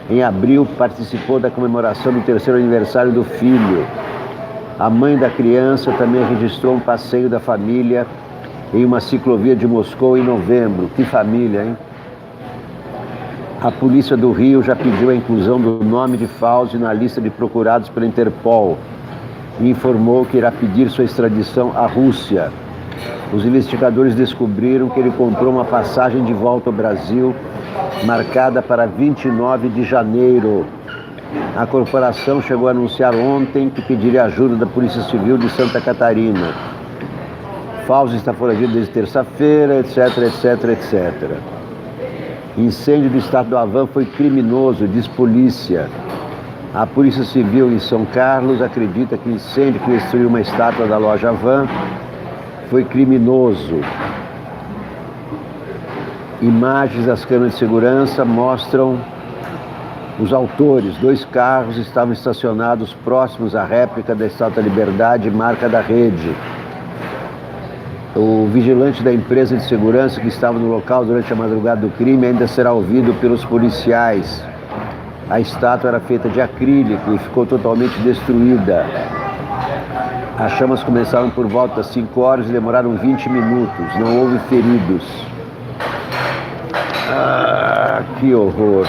Em abril, participou da comemoração do 3º aniversário do filho. A mãe da criança também registrou um passeio da família em uma ciclovia de Moscou em novembro. Que família, hein? A polícia do Rio já pediu a inclusão do nome de Fauzi na lista de procurados pela Interpol e informou que irá pedir sua extradição à Rússia. Os investigadores descobriram que ele comprou uma passagem de volta ao Brasil marcada para 29 de janeiro. A corporação chegou a anunciar ontem que pediria ajuda da Polícia Civil de Santa Catarina. Fauzi está foragido desde terça-feira, etc, etc, etc. Incêndio do estado do Havan foi criminoso, diz polícia. A Polícia Civil em São Carlos acredita que o incêndio que destruiu uma estátua da loja Havan foi criminoso. Imagens das câmeras de segurança mostram os autores. 2 carros estavam estacionados próximos à réplica da Estátua da Liberdade, marca da rede. O vigilante da empresa de segurança que estava no local durante a madrugada do crime ainda será ouvido pelos policiais. A estátua era feita de acrílico e ficou totalmente destruída. As chamas começaram por volta das 5 horas e demoraram 20 minutos. Não houve feridos. Ah, que horror!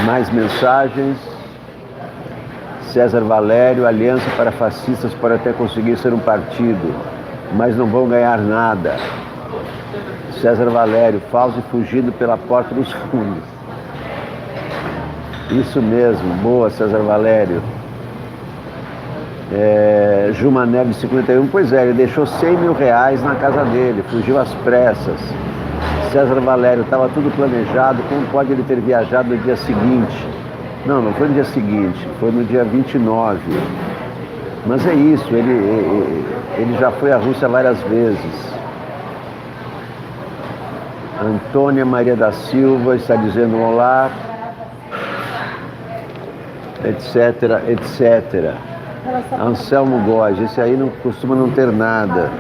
Mais mensagens. César Valério: Aliança para Fascistas pode até conseguir ser um partido, mas não vão ganhar nada. César Valério: Fauzi fugindo pela porta dos fundos. Isso mesmo, boa, César Valério. Juma Neves, 51, pois é, ele deixou 100 mil reais na casa dele, fugiu às pressas. César Valério: estava tudo planejado, como pode ele ter viajado no dia seguinte? Não foi no dia seguinte, foi no dia 29. Mas é isso, ele já foi à Rússia várias vezes. Antônia Maria da Silva está dizendo olá, etc, etc. Anselmo Góes: esse aí não costuma não ter nada.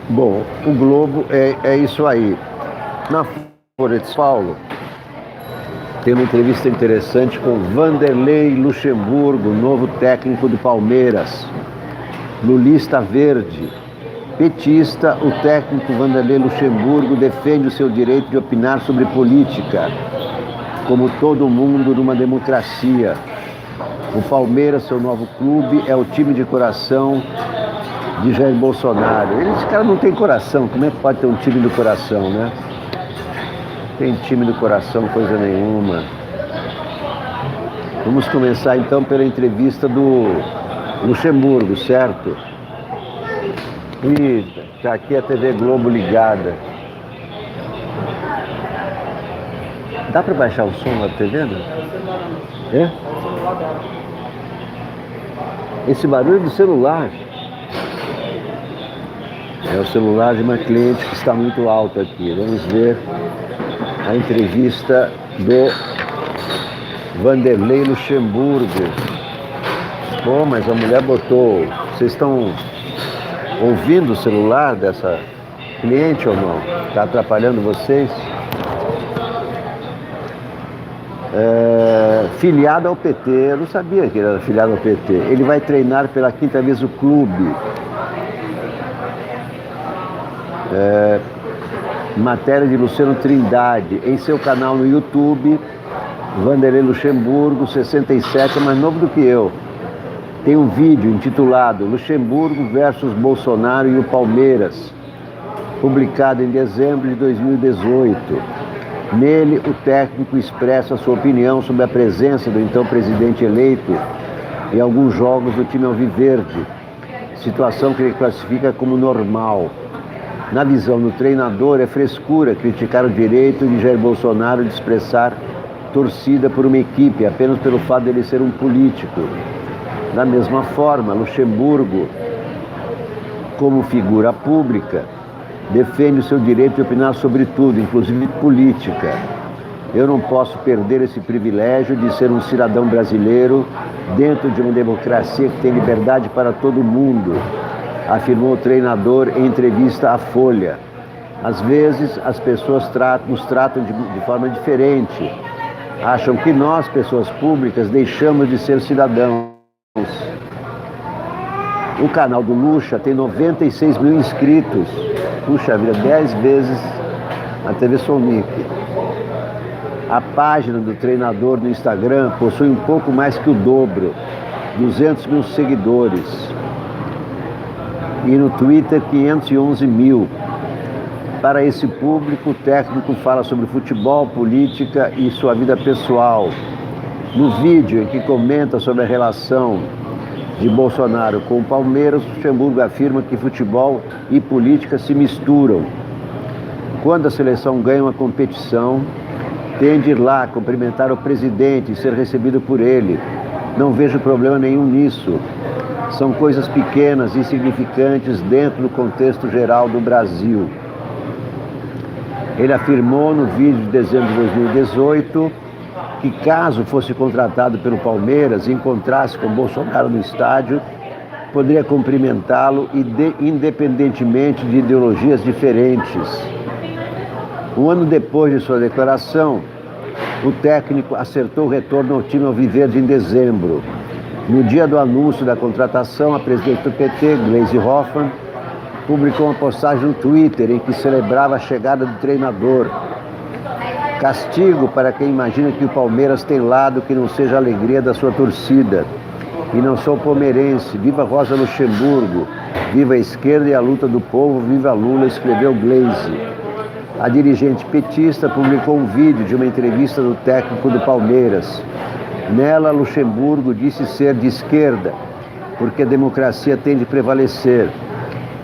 Bom, o Globo é isso aí. Na Folha de São Paulo tem uma entrevista interessante com Vanderlei Luxemburgo, novo técnico do Palmeiras. Lulista verde. Petista, o técnico Vanderlei Luxemburgo defende o seu direito de opinar sobre política, como todo mundo numa democracia. O Palmeiras, seu novo clube, é o time de coração de Jair Bolsonaro. Esse cara não tem coração, como é que pode ter um time do coração, né? Tem time do coração, coisa nenhuma. Vamos começar então pela entrevista do Luxemburgo, certo? E tá aqui a TV Globo ligada. Dá para baixar o som da TV, né? É? Esse barulho é do celular. É o celular de uma cliente que está muito alto aqui. Vamos ver a entrevista do Vanderlei Luxemburgo. Pô, mas a mulher botou... Vocês estão ouvindo o celular dessa cliente ou não? Está atrapalhando vocês? Filiado ao PT, eu não sabia que ele era filiado ao PT. Ele vai treinar pela 5ª vez o clube. Matéria de Luciano Trindade. Em seu canal no YouTube, Vanderlei Luxemburgo, 67, é mais novo do que eu. Tem um vídeo intitulado Luxemburgo versus Bolsonaro e o Palmeiras, publicado em dezembro de 2018. Nele, o técnico expressa sua opinião sobre a presença do então presidente eleito em alguns jogos do time alviverde, situação que ele classifica como normal. Na visão do treinador, é frescura criticar o direito de Jair Bolsonaro de expressar torcida por uma equipe apenas pelo fato de ele ser um político. Da mesma forma, Luxemburgo, como figura pública, defende o seu direito de opinar sobre tudo, inclusive política. Eu não posso perder esse privilégio de ser um cidadão brasileiro dentro de uma democracia que tem liberdade para todo mundo, afirmou o treinador em entrevista à Folha. Às vezes, as pessoas nos tratam de forma diferente. Acham que nós, pessoas públicas, deixamos de ser cidadãos. O canal do Lucha tem 96 mil inscritos. Puxa vida, 10 vezes a TV Sonic. A página do treinador no Instagram possui um pouco mais que o dobro, 200 mil seguidores. E no Twitter, 511 mil. Para esse público, o técnico fala sobre futebol, política e sua vida pessoal. No vídeo em que comenta sobre a relação de Bolsonaro com o Palmeiras, Luxemburgo afirma que futebol e política se misturam. Quando a seleção ganha uma competição, tende a ir lá cumprimentar o presidente e ser recebido por ele. Não vejo problema nenhum nisso. São coisas pequenas e insignificantes dentro do contexto geral do Brasil. Ele afirmou no vídeo de dezembro de 2018 que caso fosse contratado pelo Palmeiras e encontrasse com Bolsonaro no estádio, poderia cumprimentá-lo independentemente de ideologias diferentes. Um ano depois de sua declaração, o técnico acertou o retorno ao time alviverde em dezembro. No dia do anúncio da contratação, a presidente do PT, Gleisi Hoffmann, publicou uma postagem no Twitter em que celebrava a chegada do treinador. Castigo para quem imagina que o Palmeiras tem lado que não seja a alegria da sua torcida. E não sou palmeirense. Viva Rosa Luxemburgo. Viva a esquerda e a luta do povo. Viva Lula, escreveu Gleisi. A dirigente petista publicou um vídeo de uma entrevista do técnico do Palmeiras. Nela, Luxemburgo disse ser de esquerda, porque a democracia tem de prevalecer,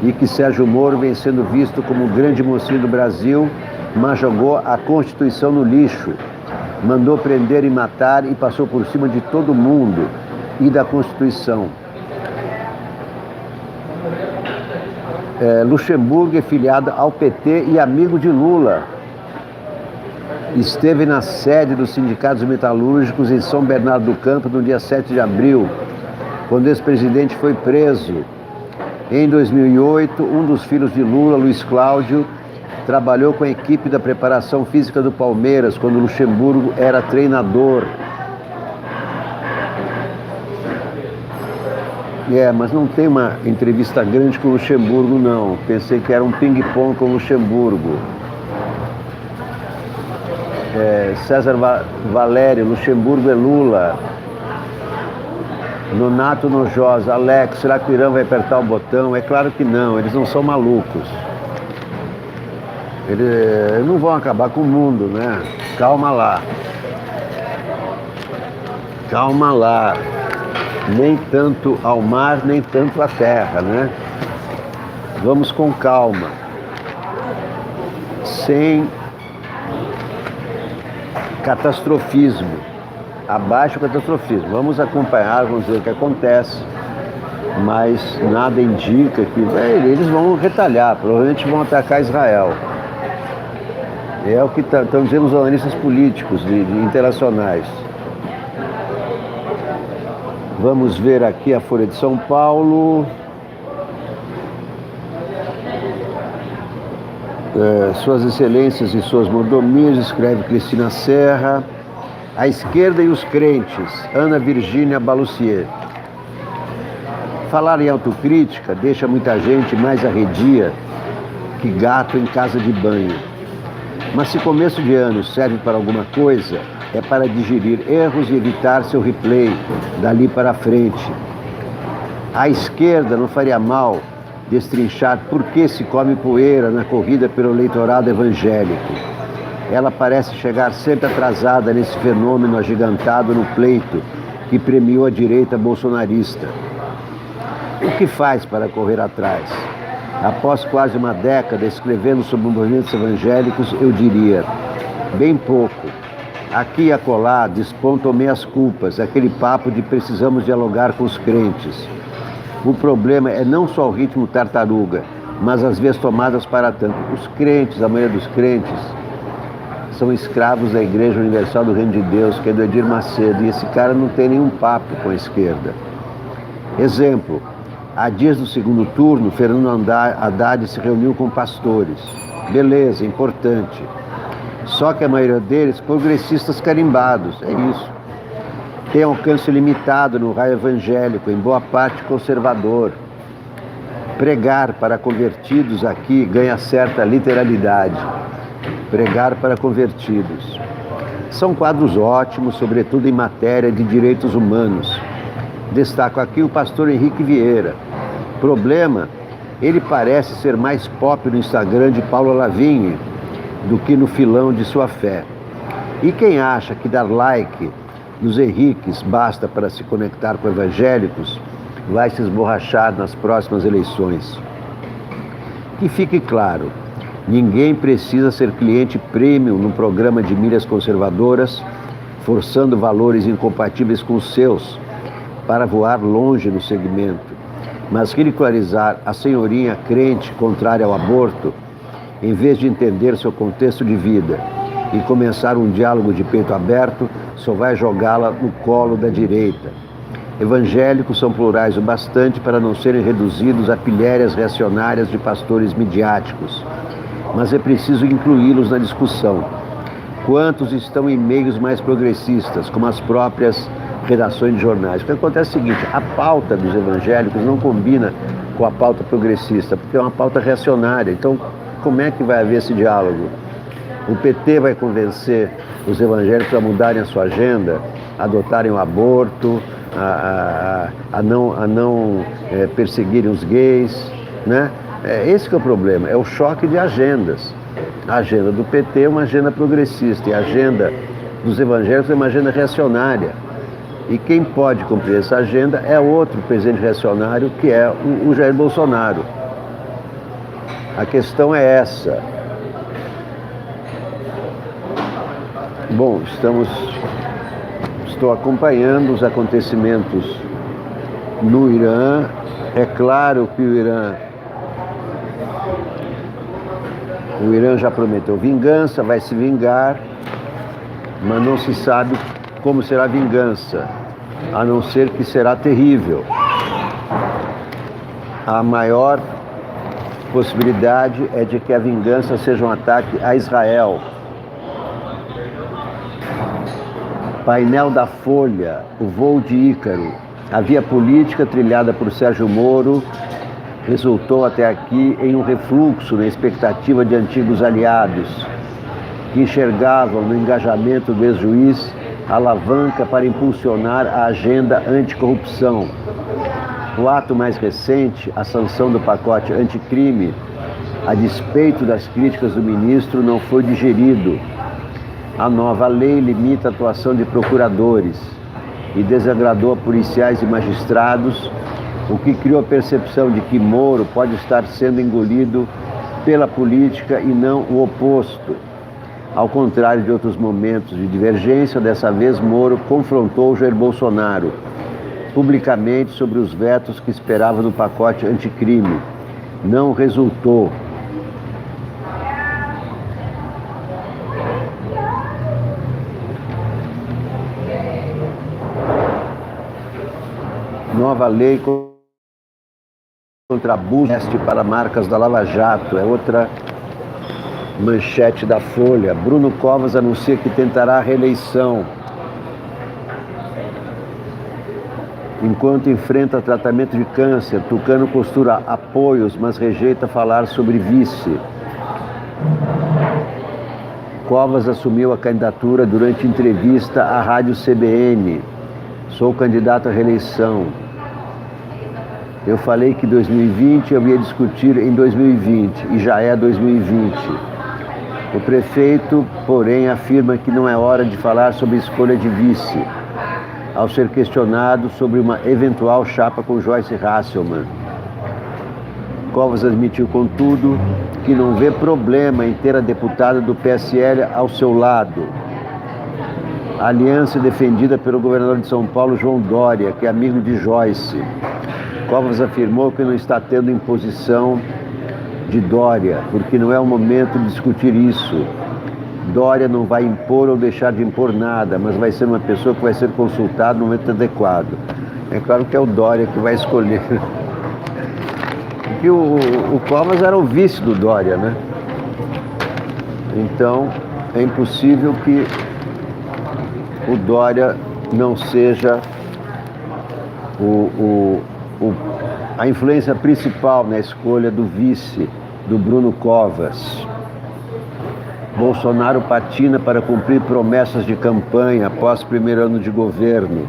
e que Sérgio Moro vem sendo visto como o grande mocinho do Brasil, mas jogou a Constituição no lixo, mandou prender e matar e passou por cima de todo mundo e da Constituição. Luxemburgo é filiado ao PT e amigo de Lula. Esteve na sede dos sindicatos metalúrgicos em São Bernardo do Campo no dia 7 de abril, quando o ex-presidente foi preso. Em 2008, um dos filhos de Lula, Luiz Cláudio, trabalhou com a equipe da preparação física do Palmeiras, quando Luxemburgo era treinador. Mas não tem uma entrevista grande com o Luxemburgo, não. Pensei que era um ping-pong com o Luxemburgo. César Valério, Luxemburgo é Lula. Nonato Nojosa, Alex, será que o Irã vai apertar o botão? É claro que não, eles não são malucos. Eles não vão acabar com o mundo, né? Calma lá. Calma lá. Nem tanto ao mar, nem tanto à terra, né? Vamos com calma. Sem catastrofismo. Abaixo o catastrofismo. Vamos acompanhar, vamos ver o que acontece. Mas nada indica que eles vão retalhar, provavelmente vão atacar Israel. É o que estão dizendo os analistas políticos internacionais. Vamos ver aqui a Folha de São Paulo. Suas Excelências e suas mordomias, escreve Cristina Serra. A esquerda e os crentes, Ana Virgínia Balucier. Falar em autocrítica deixa muita gente mais arredia que gato em casa de banho. Mas se começo de ano serve para alguma coisa, é para digerir erros e evitar seu replay dali para frente. A esquerda não faria mal destrinchar por que se come poeira na corrida pelo eleitorado evangélico. Ela parece chegar sempre atrasada nesse fenômeno agigantado no pleito que premiou a direita bolsonarista. O que faz para correr atrás? Após quase uma década escrevendo sobre movimentos evangélicos, eu diria, bem pouco. Aqui e acolá despontam meias culpas, aquele papo de precisamos dialogar com os crentes. O problema é não só o ritmo tartaruga, mas as vezes tomadas para tanto. Os crentes, a maioria dos crentes, são escravos da Igreja Universal do Reino de Deus, que é do Edir Macedo, e esse cara não tem nenhum papo com a esquerda. Exemplo, há dias do segundo turno, Fernando Haddad se reuniu com pastores. Beleza, importante. Só que a maioria deles, progressistas carimbados, é isso. Tem alcance limitado no raio evangélico, em boa parte conservador. Pregar para convertidos aqui ganha certa literalidade. Pregar para convertidos. São quadros ótimos, sobretudo em matéria de direitos humanos. Destaco aqui o pastor Henrique Vieira. Problema, ele parece ser mais pop no Instagram de Paula Lavigne do que no filão de sua fé. E quem acha que dar like nos Henriques basta para se conectar com evangélicos, vai se esborrachar nas próximas eleições. Que fique claro, ninguém precisa ser cliente premium num programa de milhas conservadoras, forçando valores incompatíveis com os seus, para voar longe no segmento. Mas ridicularizar a senhorinha crente contrária ao aborto, em vez de entender seu contexto de vida e começar um diálogo de peito aberto, só vai jogá-la no colo da direita. Evangélicos são plurais o bastante para não serem reduzidos a pilhérias reacionárias de pastores midiáticos. Mas é preciso incluí-los na discussão. Quantos estão em meios mais progressistas, como as próprias redações de jornais? O que acontece é o seguinte, a pauta dos evangélicos não combina com a pauta progressista, porque é uma pauta reacionária. Então, como é que vai haver esse diálogo? O PT vai convencer os evangélicos a mudarem a sua agenda, a adotarem o aborto, a não perseguirem os gays, né? Esse que é o problema, é o choque de agendas. A agenda do PT é uma agenda progressista e a agenda dos evangélicos é uma agenda reacionária. E quem pode cumprir essa agenda é outro presidente reacionário, que é o Jair Bolsonaro. A questão é essa. Bom, estou acompanhando os acontecimentos no Irã. É claro que o Irã já prometeu vingança, vai se vingar, mas não se sabe como será a vingança, a não ser que será terrível. A maior possibilidade é de que a vingança seja um ataque a Israel. Painel da Folha, o voo de Ícaro. A via política trilhada por Sérgio Moro resultou até aqui em um refluxo na expectativa de antigos aliados que enxergavam no engajamento do ex-juiz alavanca para impulsionar a agenda anticorrupção. O ato mais recente, a sanção do pacote anticrime, a despeito das críticas do ministro, não foi digerido. A nova lei limita a atuação de procuradores e desagradou a policiais e magistrados, o que criou a percepção de que Moro pode estar sendo engolido pela política e não o oposto. Ao contrário de outros momentos de divergência, dessa vez Moro confrontou Jair Bolsonaro publicamente sobre os vetos que esperava no pacote anticrime. Não resultou. Nova lei contra abuso para marcas da Lava Jato, é outra manchete da Folha. Bruno Covas anuncia que tentará a reeleição enquanto enfrenta tratamento de câncer. Tucano costura apoios, mas rejeita falar sobre vice. Covas assumiu a candidatura durante entrevista à Rádio CBN. Sou candidato à reeleição. Eu falei que 2020 eu ia discutir em 2020 e já é 2020. O prefeito, porém, afirma que não é hora de falar sobre escolha de vice, ao ser questionado sobre uma eventual chapa com Joyce Hasselmann. Covas admitiu, contudo, que não vê problema em ter a deputada do PSL ao seu lado. A aliança é defendida pelo governador de São Paulo, João Dória, que é amigo de Joyce. Covas afirmou que não está tendo imposição de Dória, porque não é o momento de discutir isso. Dória não vai impor ou deixar de impor nada, mas vai ser uma pessoa que vai ser consultada no momento adequado. É claro que é o Dória que vai escolher. Porque o Covas era o vice do Dória, né? Então, é impossível que o Dória não seja a influência principal na escolha do vice do Bruno Covas. Bolsonaro patina para cumprir promessas de campanha após primeiro ano de governo.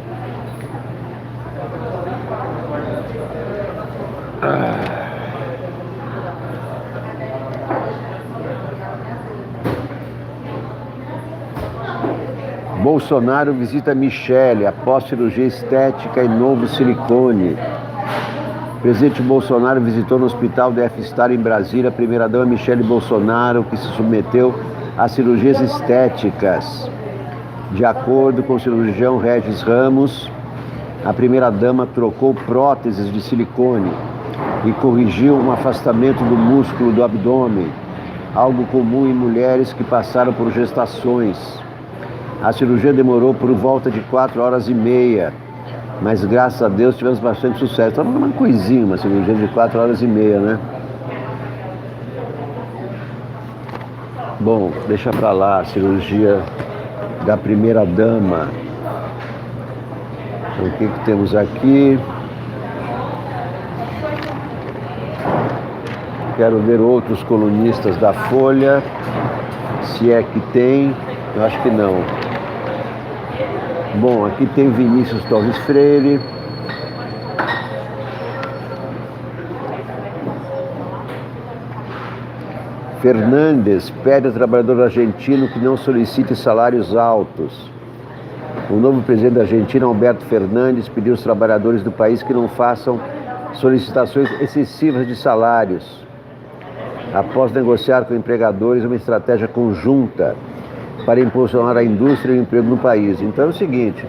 Bolsonaro visita Michele após cirurgia estética e novo silicone. O presidente Bolsonaro visitou no hospital DF-Star em Brasília a primeira-dama Michele Bolsonaro, que se submeteu a cirurgias estéticas. De acordo com o cirurgião Regis Ramos, a primeira-dama trocou próteses de silicone e corrigiu um afastamento do músculo do abdômen, algo comum em mulheres que passaram por gestações. A cirurgia demorou por volta de 4h30, mas graças a Deus tivemos bastante sucesso. Estava uma coisinha, uma cirurgia de 4h30, né? Bom, deixa pra lá a cirurgia da primeira-dama. Então, o que temos aqui? Quero ver outros colunistas da Folha, se é que tem. Eu acho que não. Bom, aqui tem Vinícius Torres Freire. Fernandes pede ao trabalhador argentino que não solicite salários altos. O novo presidente da Argentina, Alberto Fernandes, pediu aos trabalhadores do país que não façam solicitações excessivas de salários, após negociar com empregadores uma estratégia conjunta para impulsionar a indústria e o emprego no país. Então é o seguinte,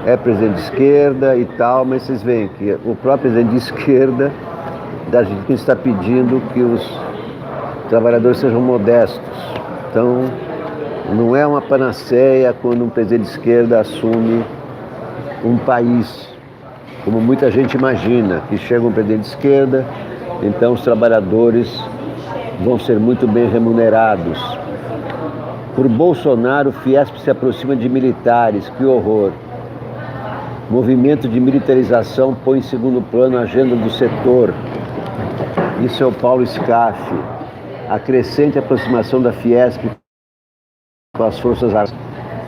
é presidente de esquerda e tal, mas vocês veem que o próprio presidente de esquerda da Argentina está pedindo que os trabalhadores sejam modestos. Então, não é uma panaceia quando um presidente de esquerda assume um país, como muita gente imagina, que chega um presidente de esquerda, então os trabalhadores vão ser muito bem remunerados. Por Bolsonaro, o Fiesp se aproxima de militares, que horror. Movimento de militarização põe em segundo plano a agenda do setor. Isso é o Paulo Scaff. A crescente aproximação da Fiesp com as Forças Armadas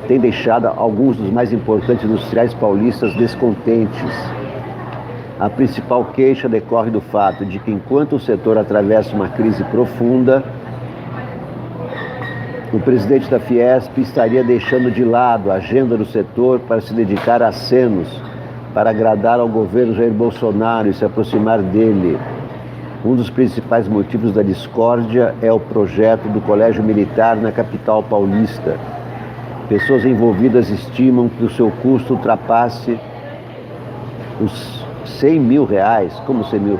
tem deixado alguns dos mais importantes industriais paulistas descontentes. A principal queixa decorre do fato de que, enquanto o setor atravessa uma crise profunda, o presidente da Fiesp estaria deixando de lado a agenda do setor para se dedicar a acenos, para agradar ao governo Jair Bolsonaro e se aproximar dele. Um dos principais motivos da discórdia é o projeto do Colégio Militar na capital paulista. Pessoas envolvidas estimam que o seu custo ultrapasse os R$100 mil. Como R$100 mil?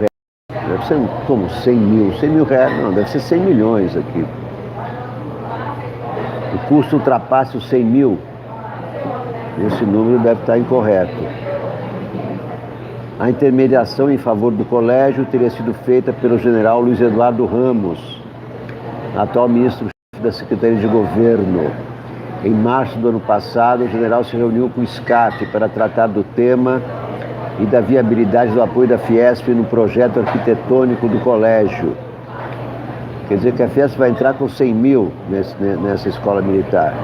Deve ser como 100 mil? 100 mil reais? Não, deve ser 100 milhões aqui. O custo ultrapasse os 100 mil. Esse número deve estar incorreto. A intermediação em favor do colégio teria sido feita pelo general Luiz Eduardo Ramos, atual ministro-chefe da Secretaria de Governo. Em março do ano passado, o general se reuniu com o SCAF para tratar do tema e da viabilidade do apoio da Fiesp no projeto arquitetônico do colégio. Quer dizer que a Fiesp vai entrar com 100 mil nessa escola militar.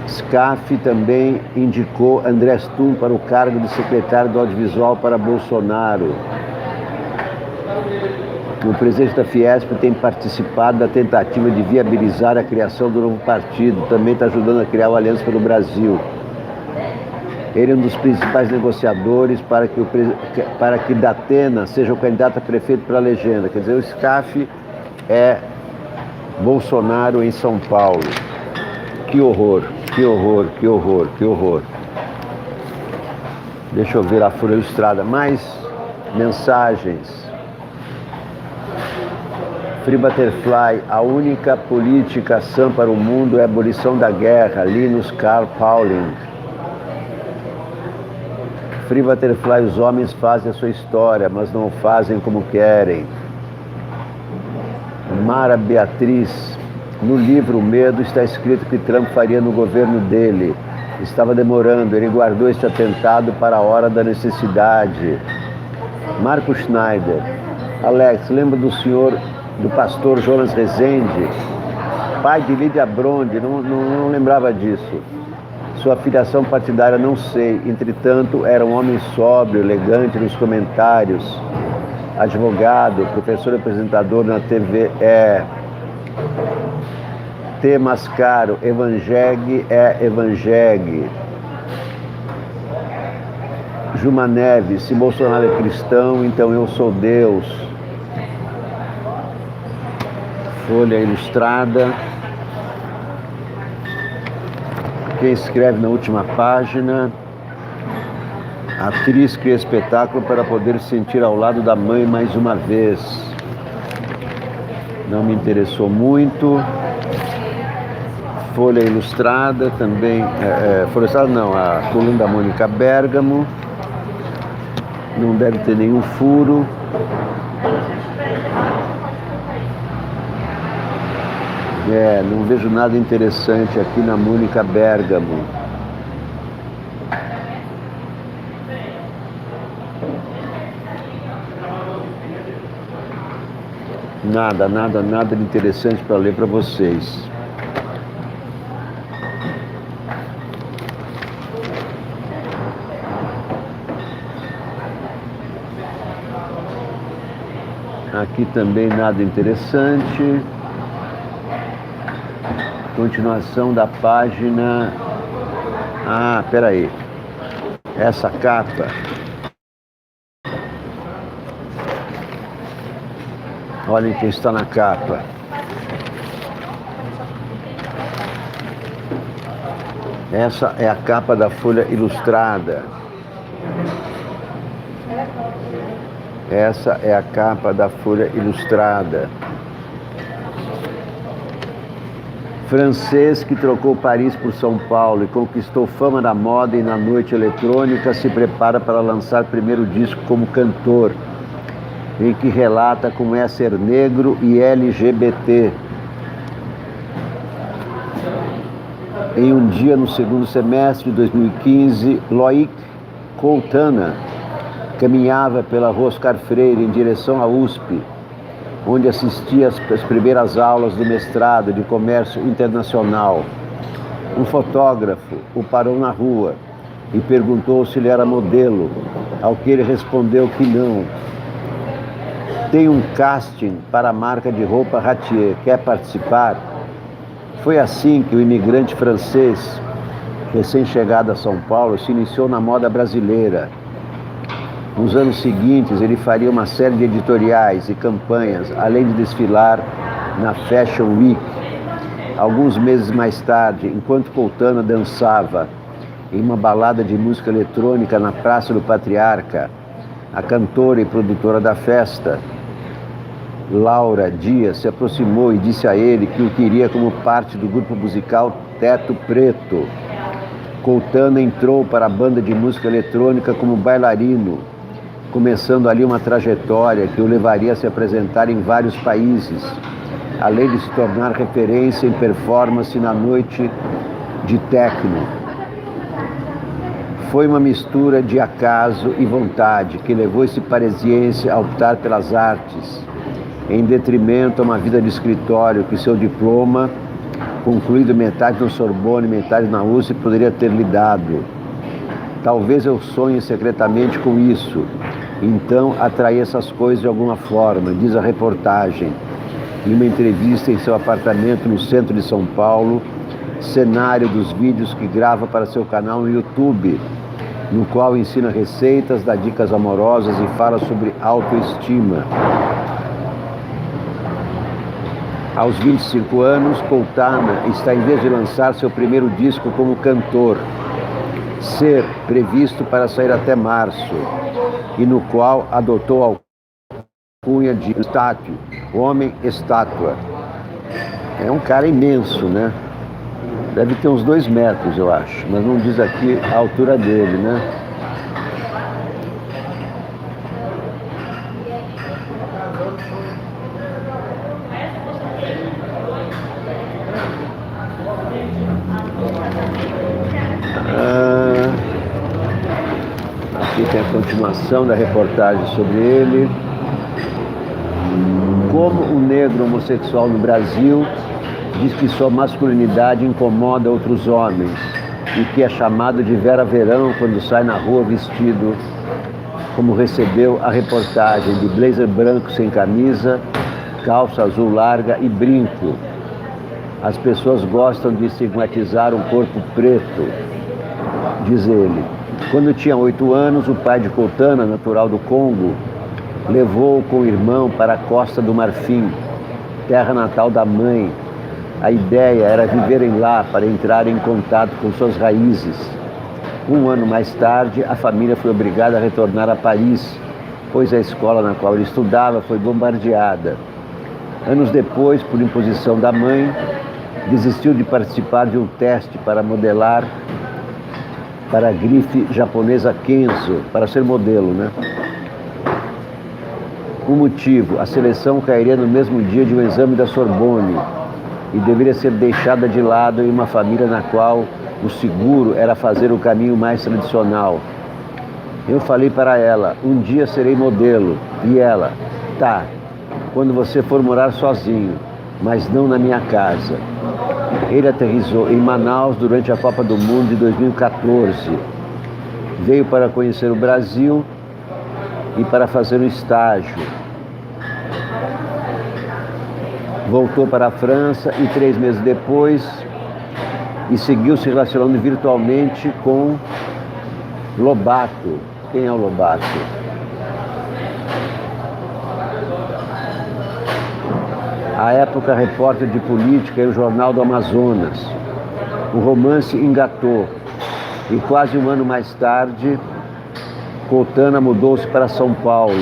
SCAF também indicou André Stum para o cargo de secretário do audiovisual para Bolsonaro. O presidente da Fiesp tem participado da tentativa de viabilizar a criação do novo partido, também está ajudando a criar o Aliança pelo Brasil. Ele é um dos principais negociadores para que Datena seja o candidato a prefeito pela legenda. Quer dizer, o SCAF é Bolsonaro em São Paulo. Que horror, que horror, que horror, que horror. Deixa eu ver a Folha Ilustrada. Mais mensagens. Free Butterfly, a única política sã para o mundo é a abolição da guerra. Linus Carl Pauling. Free Butterfly, os homens fazem a sua história, mas não fazem como querem. Mara Beatriz, no livro O Medo está escrito que Trump faria no governo dele. Estava demorando, ele guardou este atentado para a hora da necessidade. Marco Schneider, Alex, lembra do pastor Jonas Rezende, pai de Lídia Bronde, não lembrava disso. Sua filiação partidária não sei, entretanto era um homem sóbrio, elegante nos comentários, advogado, professor e apresentador na TV. T. Mascaro, Evangeg é Evangeg. Juma Neves, se Bolsonaro é cristão, então eu sou Deus. Folha Ilustrada. Quem escreve na última página: a atriz cria espetáculo para poder se sentir ao lado da mãe mais uma vez. Não me interessou muito. Folha Ilustrada também. Folha Ilustrada não, a coluna da Mônica Bergamo. Não deve ter nenhum furo. Não vejo nada interessante aqui na Mônica Bergamo. Nada de interessante para ler para vocês. Aqui também nada interessante. Continuação da página. Peraí. Essa capa. Olhem quem está na capa. Essa é a capa da Folha Ilustrada. Essa é a capa da Folha Ilustrada. Francês que trocou Paris por São Paulo e conquistou fama na moda e na noite eletrônica se prepara para lançar primeiro disco como cantor, em que relata como é ser negro e LGBT. Em um dia no segundo semestre de 2015, Loic Coutana caminhava pela Rua Oscar Freire em direção à USP, onde assistia às primeiras aulas do mestrado de Comércio Internacional. Um fotógrafo o parou na rua e perguntou se ele era modelo, ao que ele respondeu que não. Tem um casting para a marca de roupa Ratier, quer participar? Foi assim que o imigrante francês, recém-chegado a São Paulo, se iniciou na moda brasileira. Nos anos seguintes, ele faria uma série de editoriais e campanhas, além de desfilar na Fashion Week. Alguns meses mais tarde, enquanto Coutana dançava em uma balada de música eletrônica na Praça do Patriarca, a cantora e produtora da festa, Laura Dias, se aproximou e disse a ele que o queria como parte do grupo musical Teto Preto. Coutana entrou para a banda de música eletrônica como bailarino, começando ali uma trajetória que o levaria a se apresentar em vários países, além de se tornar referência em performance na noite de techno. Foi uma mistura de acaso e vontade que levou esse parisiense a optar pelas artes, em detrimento a uma vida de escritório que seu diploma concluído metade no Sorbonne, metade na USP, poderia ter lhe dado. Talvez eu sonhe secretamente com isso. Então atraí essas coisas de alguma forma, diz a reportagem. Em uma entrevista em seu apartamento no centro de São Paulo, cenário dos vídeos que grava para seu canal no YouTube, no qual ensina receitas, dá dicas amorosas e fala sobre autoestima. Aos 25 anos, Coltana está em vez de lançar seu primeiro disco como cantor, Ser, previsto para sair até março, e no qual adotou a alcunha de estátua, homem estátua. É um cara imenso, né? Deve ter uns 2 metros, eu acho, mas não diz aqui a altura dele, né? Aqui tem a continuação da reportagem sobre ele. Como o negro homossexual no Brasil diz que sua masculinidade incomoda outros homens e que é chamado de Vera Verão quando sai na rua vestido como recebeu a reportagem, de blazer branco sem camisa, calça azul larga e brinco. As pessoas gostam de estigmatizar um corpo preto, diz ele. Quando tinha 8 anos, o pai de Coltana, natural do Congo, levou-o com o irmão para a Costa do Marfim, terra natal da mãe. A ideia era viverem lá para entrar em contato com suas raízes. 1 ano mais tarde, a família foi obrigada a retornar a Paris, pois a escola na qual ele estudava foi bombardeada. Anos depois, por imposição da mãe, desistiu de participar de um teste para modelar para a grife japonesa Kenzo, para ser modelo, né? O motivo, a seleção cairia no mesmo dia de um exame da Sorbonne e deveria ser deixada de lado em uma família na qual o seguro era fazer o caminho mais tradicional. Eu falei para ela, um dia serei modelo, e ela, tá, quando você for morar sozinho, mas não na minha casa. Ele aterrissou em Manaus durante a Copa do Mundo de 2014. Veio para conhecer o Brasil e para fazer um estágio. Voltou para a França e 3 meses depois e seguiu se relacionando virtualmente com Lobato. Quem é o Lobato? À época, repórter de política em o Jornal do Amazonas. O romance engatou e quase 1 ano mais tarde, Coltana mudou-se para São Paulo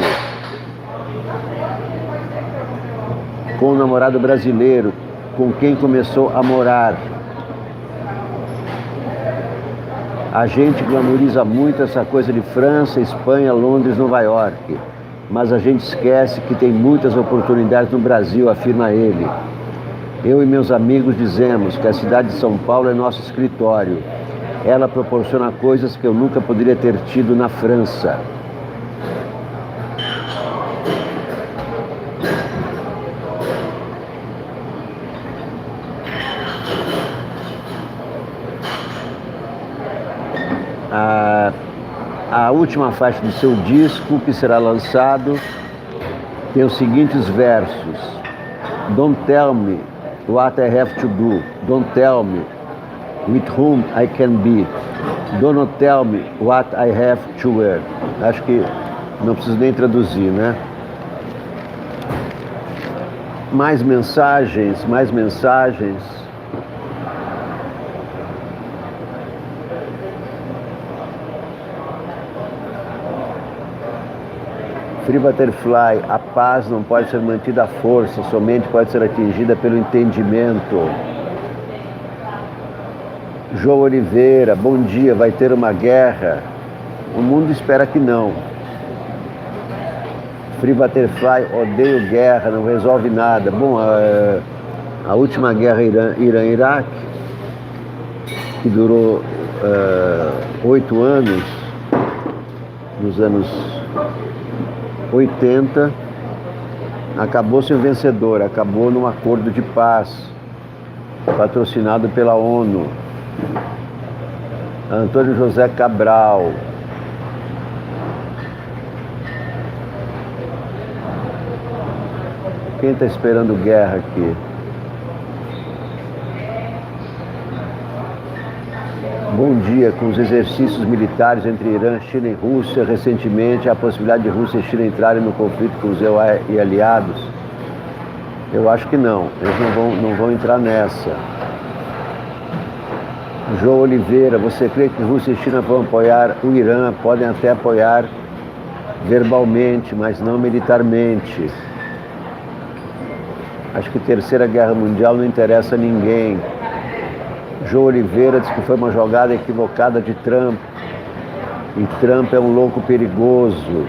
com um namorado brasileiro, com quem começou a morar. A gente glamoriza muito essa coisa de França, Espanha, Londres, Nova York. Mas a gente esquece que tem muitas oportunidades no Brasil, afirma ele. Eu e meus amigos dizemos que a cidade de São Paulo é nosso escritório. Ela proporciona coisas que eu nunca poderia ter tido na França. A última faixa do seu disco, que será lançado, tem os seguintes versos. Don't tell me what I have to do. Don't tell me with whom I can be. Do not tell me what I have to wear. Acho que não preciso nem traduzir, né? Mais mensagens, mais mensagens. Free Butterfly, a paz não pode ser mantida à força, somente pode ser atingida pelo entendimento. João Oliveira, bom dia, vai ter uma guerra? O mundo espera que não. Free Butterfly, odeio guerra, não resolve nada. Bom, a última guerra Irã-Iraque, que durou 8 anos, nos anos 80, acabou sem vencedor, acabou num acordo de paz patrocinado pela ONU. Antônio José Cabral. Quem está esperando guerra aqui? Bom dia. Com os exercícios militares entre Irã, China e Rússia, recentemente, a possibilidade de Rússia e China entrarem no conflito com os EU e aliados? Eu acho que não. Eles não vão entrar nessa. João Oliveira, você crê que Rússia e China vão apoiar o Irã? Podem até apoiar verbalmente, mas não militarmente. Acho que a Terceira Guerra Mundial não interessa a ninguém. João Oliveira diz que foi uma jogada equivocada de Trump. E Trump é um louco perigoso.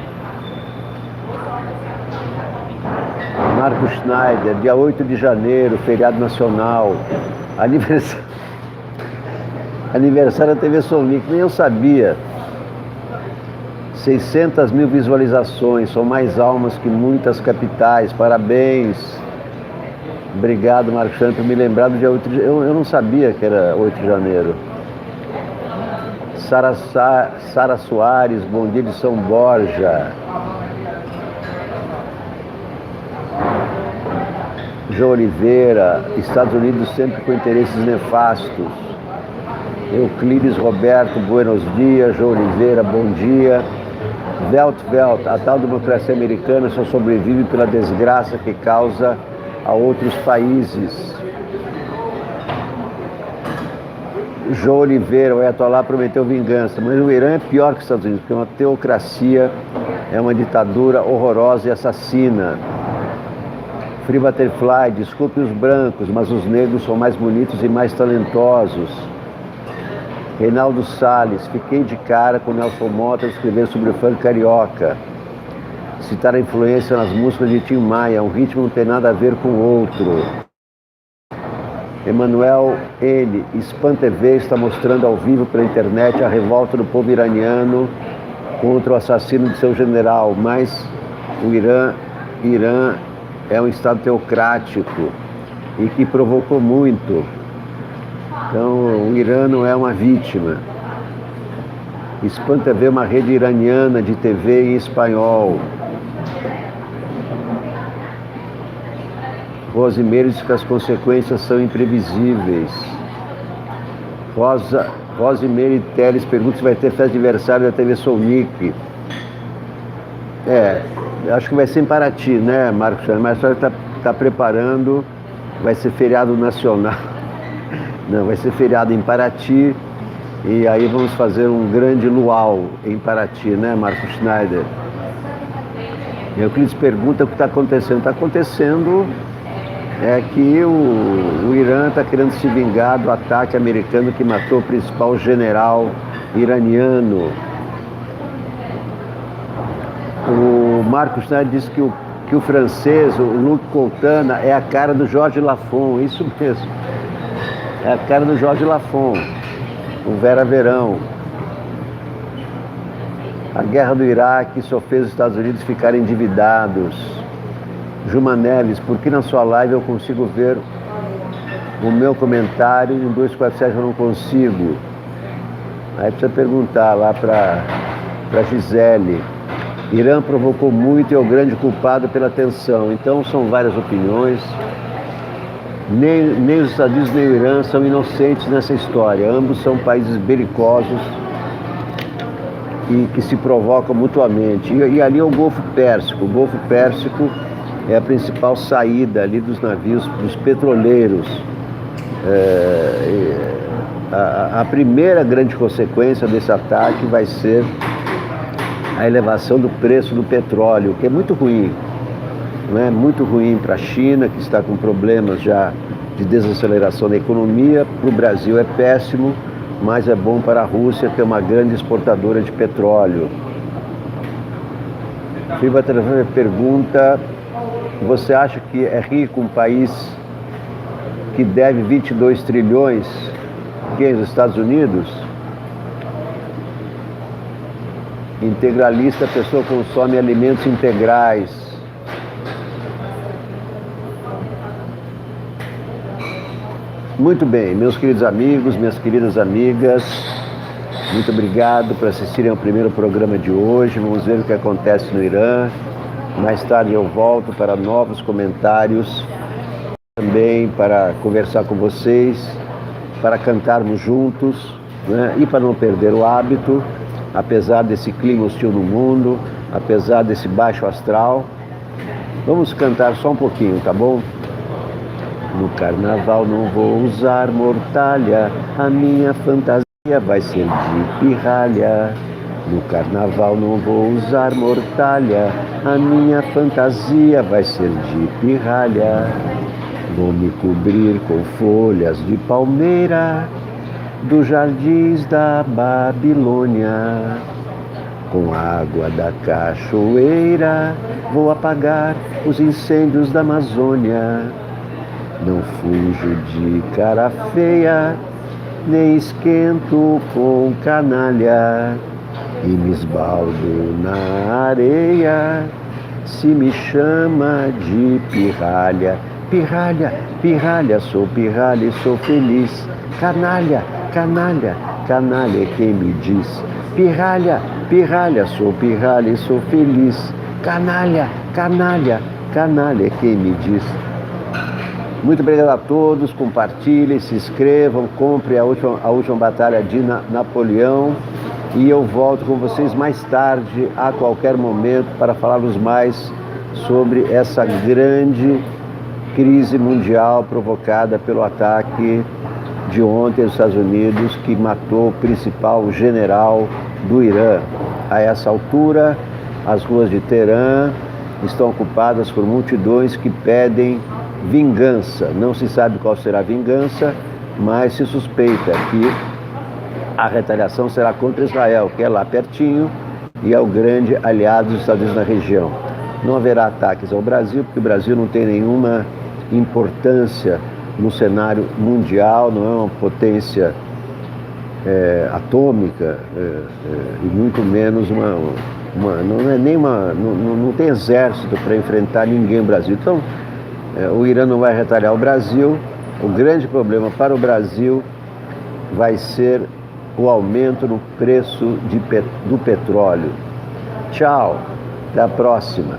Marco Schneider, dia 8 de janeiro, feriado nacional. Aniversário da TV Sonic, nem eu sabia. 600 mil visualizações, são mais almas que muitas capitais. Parabéns. Obrigado, Marco Schneider, por me lembrar do dia 8 de janeiro. Eu não sabia que era 8 de janeiro. Sara Soares, bom dia de São Borja. João Oliveira, Estados Unidos sempre com interesses nefastos. Euclides Roberto, buenos dias. João Oliveira, bom dia. Velt, a tal democracia americana só sobrevive pela desgraça que causa a outros países. João Oliveira, o Ayatollah prometeu vingança, mas o Irã é pior que os Estados Unidos, porque é uma teocracia, é uma ditadura horrorosa e assassina. Free Butterfly, desculpe os brancos, mas os negros são mais bonitos e mais talentosos. Reinaldo Salles, fiquei de cara com Nelson Motta escrever sobre o funk carioca. Citar a influência nas músicas de Tim Maia, um ritmo não tem nada a ver com o outro. Emanuel N. Spam TV está mostrando ao vivo pela internet a revolta do povo iraniano contra o assassino de seu general, mas o Irã é um estado teocrático e que provocou muito. Então o Irã não é uma vítima. Spam TV é uma rede iraniana de TV em espanhol. Rosimeiro diz que as consequências são imprevisíveis. Rosimeiro Teles pergunta se vai ter festa de aniversário da TV Sonic. Acho que vai ser em Paraty, né, Marcos? Mas a senhora está preparando, vai ser feriado nacional. Não, vai ser feriado em Paraty. E aí vamos fazer um grande luau em Paraty, né, Marco Schneider? Euclides pergunta o que está acontecendo. Está acontecendo que o Irã está querendo se vingar do ataque americano que matou o principal general iraniano. O Marco Schneider disse que o francês, o Luc Coltana, é a cara do Jorge Lafon. Isso mesmo. É a cara do Jorge Lafon. O Vera Verão. A guerra do Iraque só fez os Estados Unidos ficarem endividados. Juma Neves, por que na sua live eu consigo ver o meu comentário e no 247 eu não consigo? Aí precisa perguntar lá para Gisele. Irã provocou muito e é o grande culpado pela tensão. Então são várias opiniões. Nem os Estados Unidos nem o Irã são inocentes nessa história. Ambos são países belicosos e que se provocam mutuamente. E ali é o Golfo Pérsico. O Golfo Pérsico é a principal saída ali dos navios, dos petroleiros. A primeira grande consequência desse ataque vai ser a elevação do preço do petróleo, que é muito ruim. Não é muito ruim para a China, que está com problemas já de desaceleração da economia. Para o Brasil é péssimo, mas é bom para a Rússia, que é uma grande exportadora de petróleo. Silva Telefone pergunta: você acha que é rico um país que deve 22 trilhões? Que é os Estados Unidos? Integralista, a pessoa consome alimentos integrais. Muito bem, meus queridos amigos, minhas queridas amigas, muito obrigado por assistirem ao primeiro programa de hoje. Vamos ver o que acontece no Irã. Mais tarde eu volto para novos comentários, também para conversar com vocês, para cantarmos juntos, né? E para não perder o hábito, apesar desse clima hostil no mundo, apesar desse baixo astral. Vamos cantar só um pouquinho, tá bom? No carnaval não vou usar mortalha, a minha fantasia vai ser de pirralha. No carnaval não vou usar mortalha, a minha fantasia vai ser de pirralha. Vou me cobrir com folhas de palmeira, dos jardins da Babilônia. Com água da cachoeira, vou apagar os incêndios da Amazônia. Não fujo de cara feia, nem esquento com canalha, e me esbaldo na areia, se me chama de pirralha. Pirralha, pirralha, sou pirralha e sou feliz. Canalha, canalha, canalha é quem me diz. Pirralha, pirralha, sou pirralha e sou feliz. Canalha, canalha, canalha é quem me diz. Muito obrigado a todos, compartilhem, se inscrevam, comprem a última batalha de Napoleão, e eu volto com vocês mais tarde, a qualquer momento, para falarmos mais sobre essa grande crise mundial provocada pelo ataque de ontem dos Estados Unidos, que matou o principal general do Irã. A essa altura, as ruas de Teherã estão ocupadas por multidões que pedem vingança. Não se sabe qual será a vingança, mas se suspeita que a retaliação será contra Israel, que é lá pertinho e é o grande aliado dos Estados Unidos na região. Não haverá ataques ao Brasil, porque o Brasil não tem nenhuma importância no cenário mundial, não é uma potência atômica, e muito menos não tem exército para enfrentar ninguém no Brasil. Então, o Irã não vai retaliar o Brasil. O grande problema para o Brasil vai ser o aumento no preço do petróleo. Tchau, até a próxima.